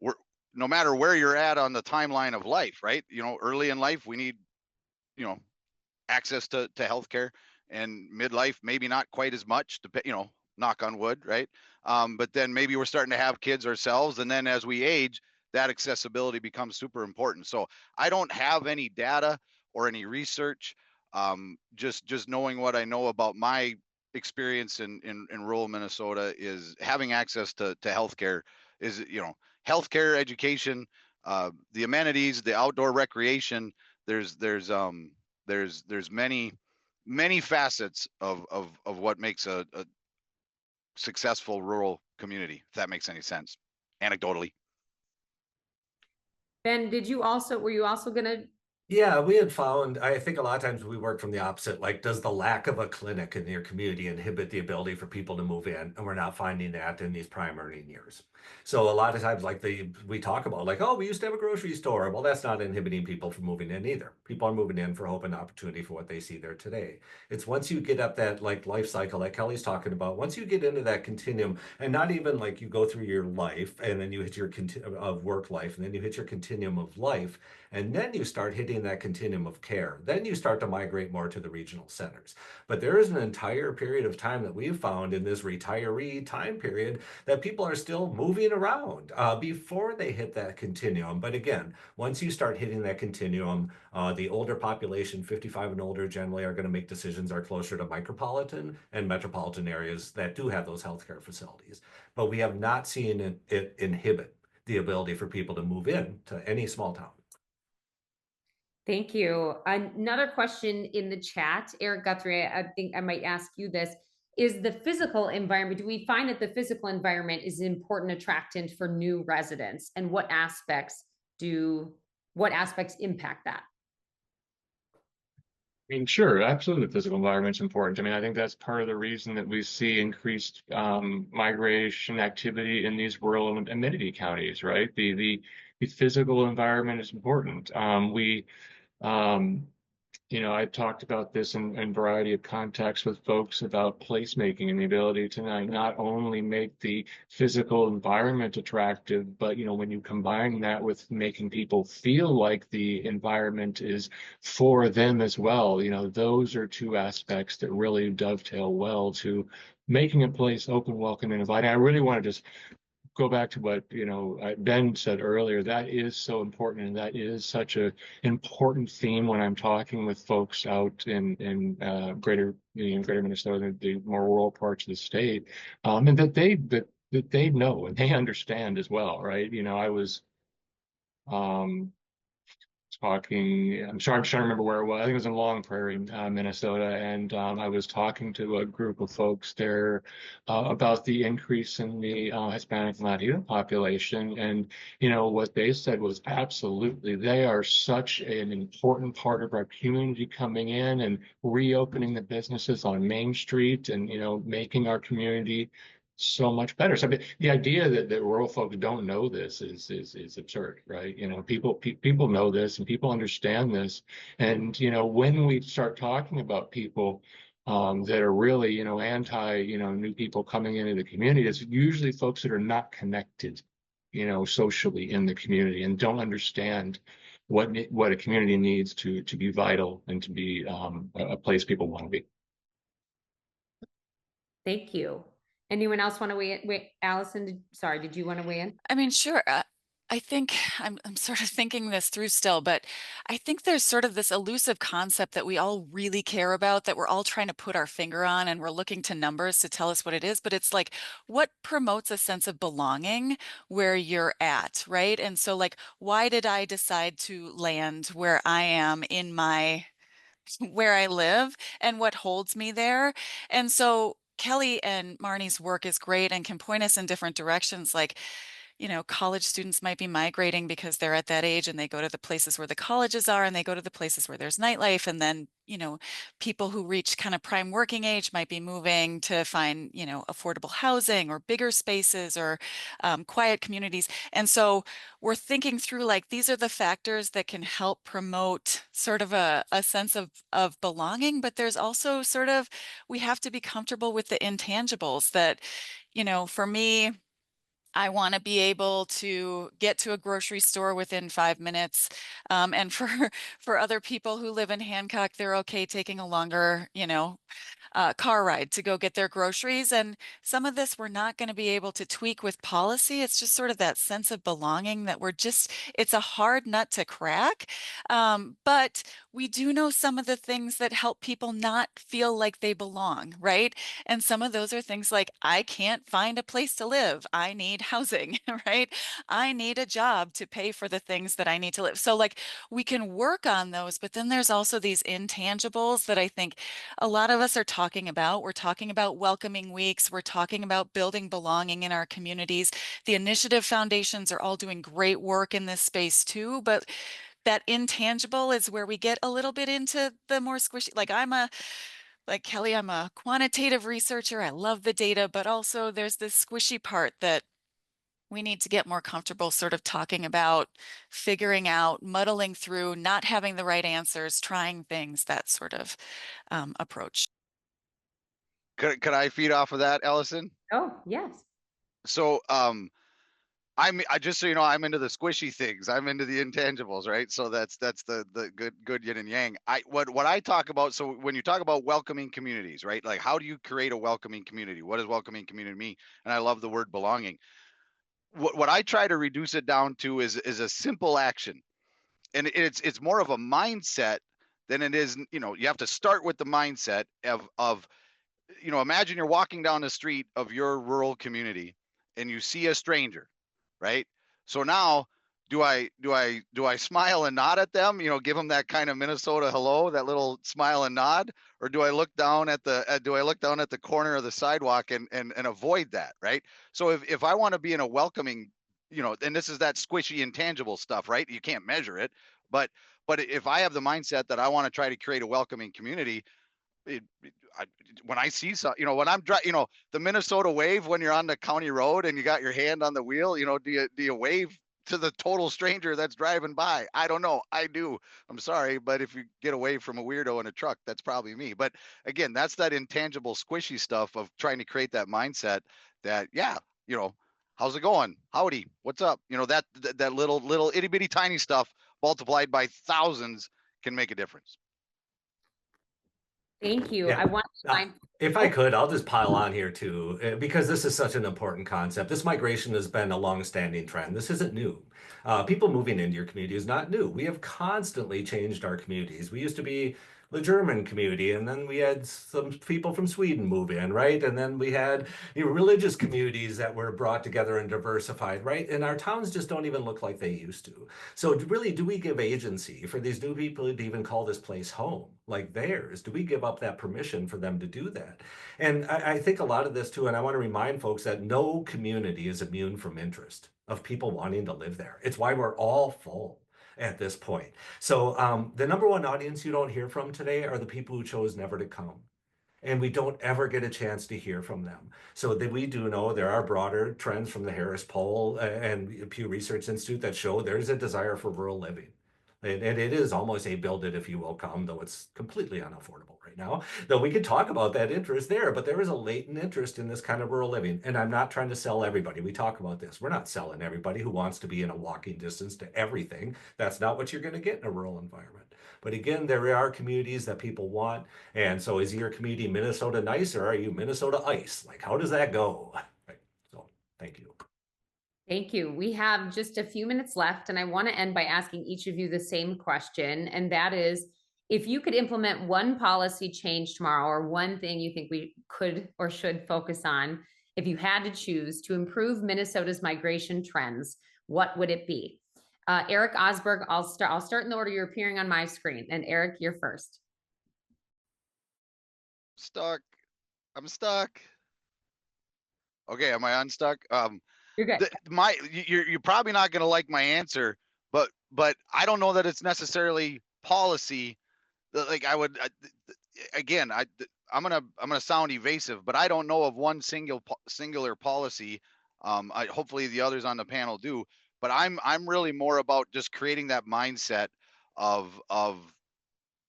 we're, no matter where you're at on the timeline of life, right? Early in life, we need, access to healthcare, and midlife, maybe not quite as much, knock on wood, right? But then maybe we're starting to have kids ourselves. And then as we age, that accessibility becomes super important. So I don't have any data or any research. Just knowing what I know about my experience in rural Minnesota is having access to healthcare is, healthcare, education, the amenities, the outdoor recreation. There's many facets of what makes a successful rural community, if that makes any sense, anecdotally. Ben, were you also gonna? Yeah, we had found, I think a lot of times we work from the opposite, like does the lack of a clinic in your community inhibit the ability for people to move in? And we're not finding that in these prime earning years. So a lot of times, like we talk about like, oh, we used to have a grocery store. Well, that's not inhibiting people from moving in either. People are moving in for hope and opportunity for what they see there today. It's once you get up that like life cycle that Kelly's talking about, once you get into that continuum, and not even like you go through your life and then you hit your of work life, and then you hit your continuum of life, and then you start hitting that continuum of care. Then you start to migrate more to the regional centers. But there is an entire period of time that we've found in this retiree time period that people are still moving around before they hit that continuum. But again, once you start hitting that continuum, the older population, 55 and older, generally are going to make decisions are closer to micropolitan and metropolitan areas that do have those healthcare facilities. But we have not seen it inhibit the ability for people to move in to any small town. Thank you. Another question in the chat, Erik Guthrie, I think I might ask you this. Is the physical environment, do we find that the physical environment is an important attractant for new residents? And what aspects impact that? I mean, sure, absolutely. The physical environment's important. I mean, I think that's part of the reason that we see increased migration activity in these rural and amenity counties, right? The physical environment is important. I've talked about this in a variety of contexts with folks about placemaking and the ability to not only make the physical environment attractive, but, when you combine that with making people feel like the environment is for them as well, those are two aspects that really dovetail well to making a place open, welcome, and inviting. I really want to just go back to what Ben said earlier. That is so important, and that is such an important theme when I'm talking with folks out in greater Minnesota, the more rural parts of the state, and that they know and they understand as well, right? I was talking, I'm trying to remember where it was. I think it was in Long Prairie, Minnesota, and I was talking to a group of folks there about the increase in the Hispanic and Latino population, and what they said was absolutely, they are such an important part of our community coming in and reopening the businesses on Main Street, and making our community so much better. So the idea that rural folks don't know this is absurd, right? People know this and people understand this. And when we start talking about people that are really anti new people coming into the community, it's usually folks that are not connected socially in the community and don't understand what a community needs to be vital and to be a place people want to be. Thank you. Anyone else want to weigh in? Wait, Allison, did you want to weigh in? I mean, sure. I think I'm sort of thinking this through still, but I think there's sort of this elusive concept that we all really care about, that we're all trying to put our finger on, and we're looking to numbers to tell us what it is. But it's like, what promotes a sense of belonging where you're at, right? And so, like, why did I decide to land where I am in my where I live, and what holds me there? And so Kelly and Marnie's work is great and can point us in different directions. Like, college students might be migrating because they're at that age and they go to the places where the colleges are, and they go to the places where there's nightlife. And then, people who reach kind of prime working age might be moving to find, affordable housing or bigger spaces or quiet communities. And so we're thinking through, like, these are the factors that can help promote sort of a sense of belonging. But there's also sort of, we have to be comfortable with the intangibles that, for me, I want to be able to get to a grocery store within 5 minutes. And for for other people who live in Hancock, they're okay taking a longer, car ride to go get their groceries. And some of this we're not going to be able to tweak with policy. It's just sort of that sense of belonging that it's a hard nut to crack. But we do know some of the things that help people not feel like they belong, right? And some of those are things like, I can't find a place to live. I need housing, right? I need a job to pay for the things that I need to live. So, like, we can work on those, but then there's also these intangibles that I think a lot of us are talking about. We're talking about welcoming weeks. We're talking about building belonging in our communities. The initiative foundations are all doing great work in this space too, but that intangible is where we get a little bit into the more squishy. Like Kelly, I'm a quantitative researcher. I love the data, but also there's this squishy part that we need to get more comfortable sort of talking about, figuring out, muddling through, not having the right answers, trying things, that sort of approach. Could I feed off of that, Allison? Oh, yes. So, I just so you know, I'm into the squishy things. I'm into the intangibles, right? So that's the good yin and yang. What I talk about. So when you talk about welcoming communities, right? Like, how do you create a welcoming community? What does welcoming community mean? And I love the word belonging. What I try to reduce it down to is a simple action, and it's more of a mindset than it is. You have to start with the mindset of imagine you're walking down the street of your rural community and you see a stranger, right? So now, do I smile and nod at them? Give them that kind of Minnesota hello, that little smile and nod, or do I look down at the corner of the sidewalk and avoid that, right? So if I want to be in a welcoming, and this is that squishy intangible stuff, right? You can't measure it, but if I have the mindset that I want to try to create a welcoming community, when I see when I'm driving, the Minnesota wave when you're on the county road and you got your hand on the wheel, do you wave to the total stranger that's driving by? I don't know. I do. I'm sorry, but if you get away from a weirdo in a truck, that's probably me. But again, that's that intangible, squishy stuff of trying to create that mindset that, yeah, how's it going? Howdy, what's up? That little itty bitty tiny stuff multiplied by thousands can make a difference. Thank you. Yeah. I want to find. If I could, I'll just pile on here too, because this is such an important concept. This migration has been a long-standing trend. This isn't new. People moving into your community is not new. We have constantly changed our communities. We used to be the German community, and then we had some people from Sweden move in, right? And then we had religious communities that were brought together and diversified, right? And our towns just don't even look like they used to. So really, do we give agency for these new people to even call this place home, like theirs? Do we give up that permission for them to do that? And I think a lot of this too, and I want to remind folks that no community is immune from interest of people wanting to live there. It's why we're all full at this point. So the number one audience you don't hear from today are the people who chose never to come. And we don't ever get a chance to hear from them. So that we do know there are broader trends from the Harris poll and Pew Research Institute that show there's a desire for rural living. And it is almost a build it if you will come, though it's completely unaffordable right now. Though we could talk about that interest there, but there is a latent interest in this kind of rural living. And I'm not trying to sell everybody. We talk about this. We're not selling everybody who wants to be in a walking distance to everything. That's not what you're going to get in a rural environment. But again, there are communities that people want. And so is your community Minnesota nice, or are you Minnesota ice? Like, how does that go? Right. So thank you. Thank you. We have just a few minutes left, and I want to end by asking each of you the same question, and that is, if you could implement one policy change tomorrow or one thing you think we could or should focus on, if you had to choose to improve Minnesota's migration trends, what would it be? Erik, Osberg, I'll start in the order you're appearing on my screen. And Erik, you're first. Stuck. I'm stuck. Okay, am I unstuck? You're good. You're probably not going to like my answer, but I don't know that it's necessarily policy. Like I would, again, I'm gonna sound evasive, but I don't know of one singular policy. Hopefully the others on the panel do, but I'm really more about just creating that mindset of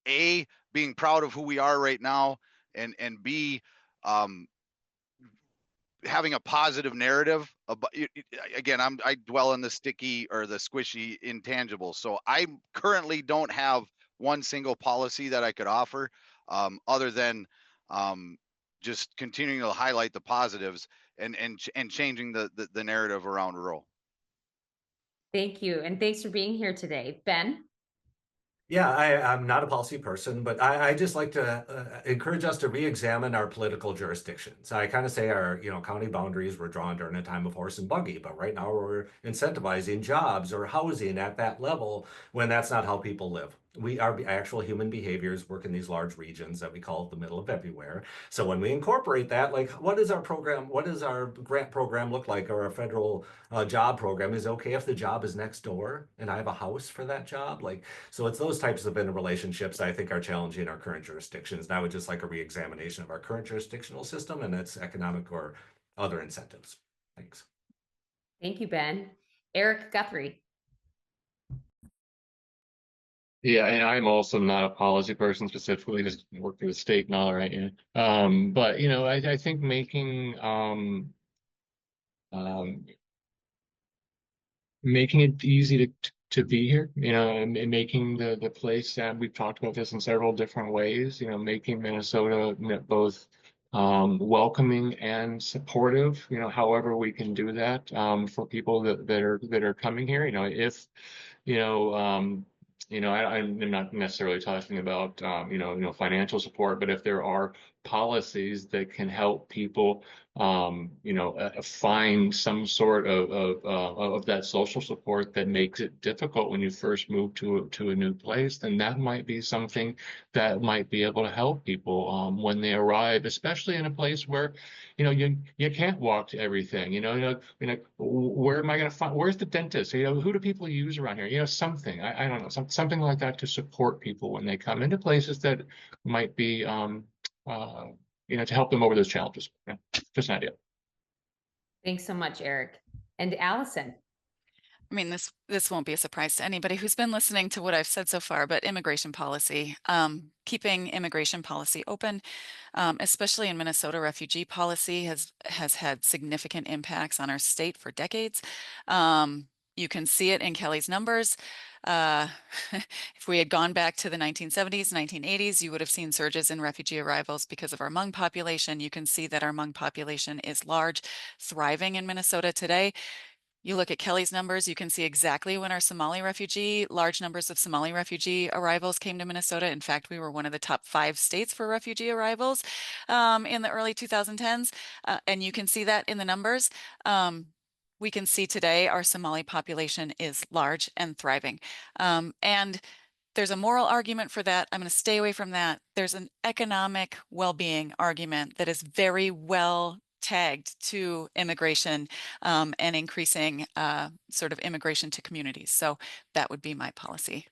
A, being proud of who we are right now, and B, having a positive narrative about, again, I dwell in the sticky or the squishy intangible. So I currently don't have one single policy that I could offer, other than just continuing to highlight the positives and changing the narrative around rural. Thank you. And thanks for being here today. Ben? Yeah, I'm not a policy person, but I just like to encourage us to re-examine our political jurisdictions. I kind of say our, county boundaries were drawn during a time of horse and buggy, but right now we're incentivizing jobs or housing at that level when that's not how people live. Our actual human behaviors work in these large regions that we call the middle of everywhere. So when we incorporate that, like, what is our program? What does our grant program look like, or our federal job program? Is it okay if the job is next door and I have a house for that job? So it's those types of interrelationships that I think are challenging our current jurisdictions. And I would just like a re-examination of our current jurisdictional system and its economic or other incentives. Thanks. Thank you, Ben. Erik, Guthrie. Yeah, and I'm also not a policy person specifically, just work for the state and all right. Yeah. But I think making it easy to be here, and making the place, and we've talked about this in several different ways, making Minnesota both welcoming and supportive, however we can do that for people that are coming here. I'm not necessarily talking about financial support, but if there are policies that can help people find some sort of that social support that makes it difficult when you first move to a new place, then that might be something that might be able to help people when they arrive, especially in a place where you can't walk to everything. Where am I going to find? Where's the dentist? Who do people use around here? Something, I don't know, something like that to support people when they come into places that might be to help them over those challenges. Yeah, just an idea. Thanks so much, Erik. And Allison. I mean, this won't be a surprise to anybody who's been listening to what I've said so far, but immigration policy, keeping immigration policy open, especially in Minnesota, refugee policy has had significant impacts on our state for decades. You can see it in Kelly's numbers. If we had gone back to the 1970s, 1980s, you would have seen surges in refugee arrivals because of our Hmong population. You can see that our Hmong population is large, thriving in Minnesota today. You look at Kelly's numbers, you can see exactly when our large numbers of Somali refugee arrivals came to Minnesota. In fact, we were one of the top 5 states for refugee arrivals in the early 2010s. And you can see that in the numbers. We can see today our Somali population is large and thriving. And there's a moral argument for that. I'm going to stay away from that. There's an economic well-being argument that is very well tagged to immigration and increasing sort of immigration to communities. So that would be my policy.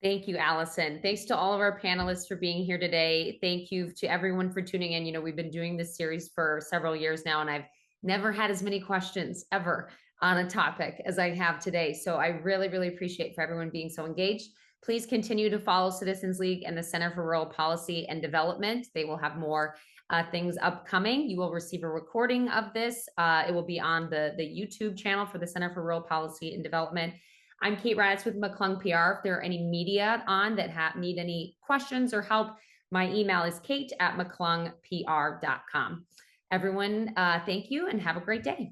Thank you, Allison. Thanks to all of our panelists for being here today. Thank you to everyone for tuning in. We've been doing this series for several years now, and I've never had as many questions ever on a topic as I have today. So I really, really appreciate for everyone being so engaged. Please continue to follow Citizens League and the Center for Rural Policy and Development. They will have more things upcoming. You will receive a recording of this. It will be on the YouTube channel for the Center for Rural Policy and Development. I'm Kate Raddatz with McClung PR. If there are any media on that need any questions or help, my email is kate@mcclungpr.com. Everyone, thank you and have a great day.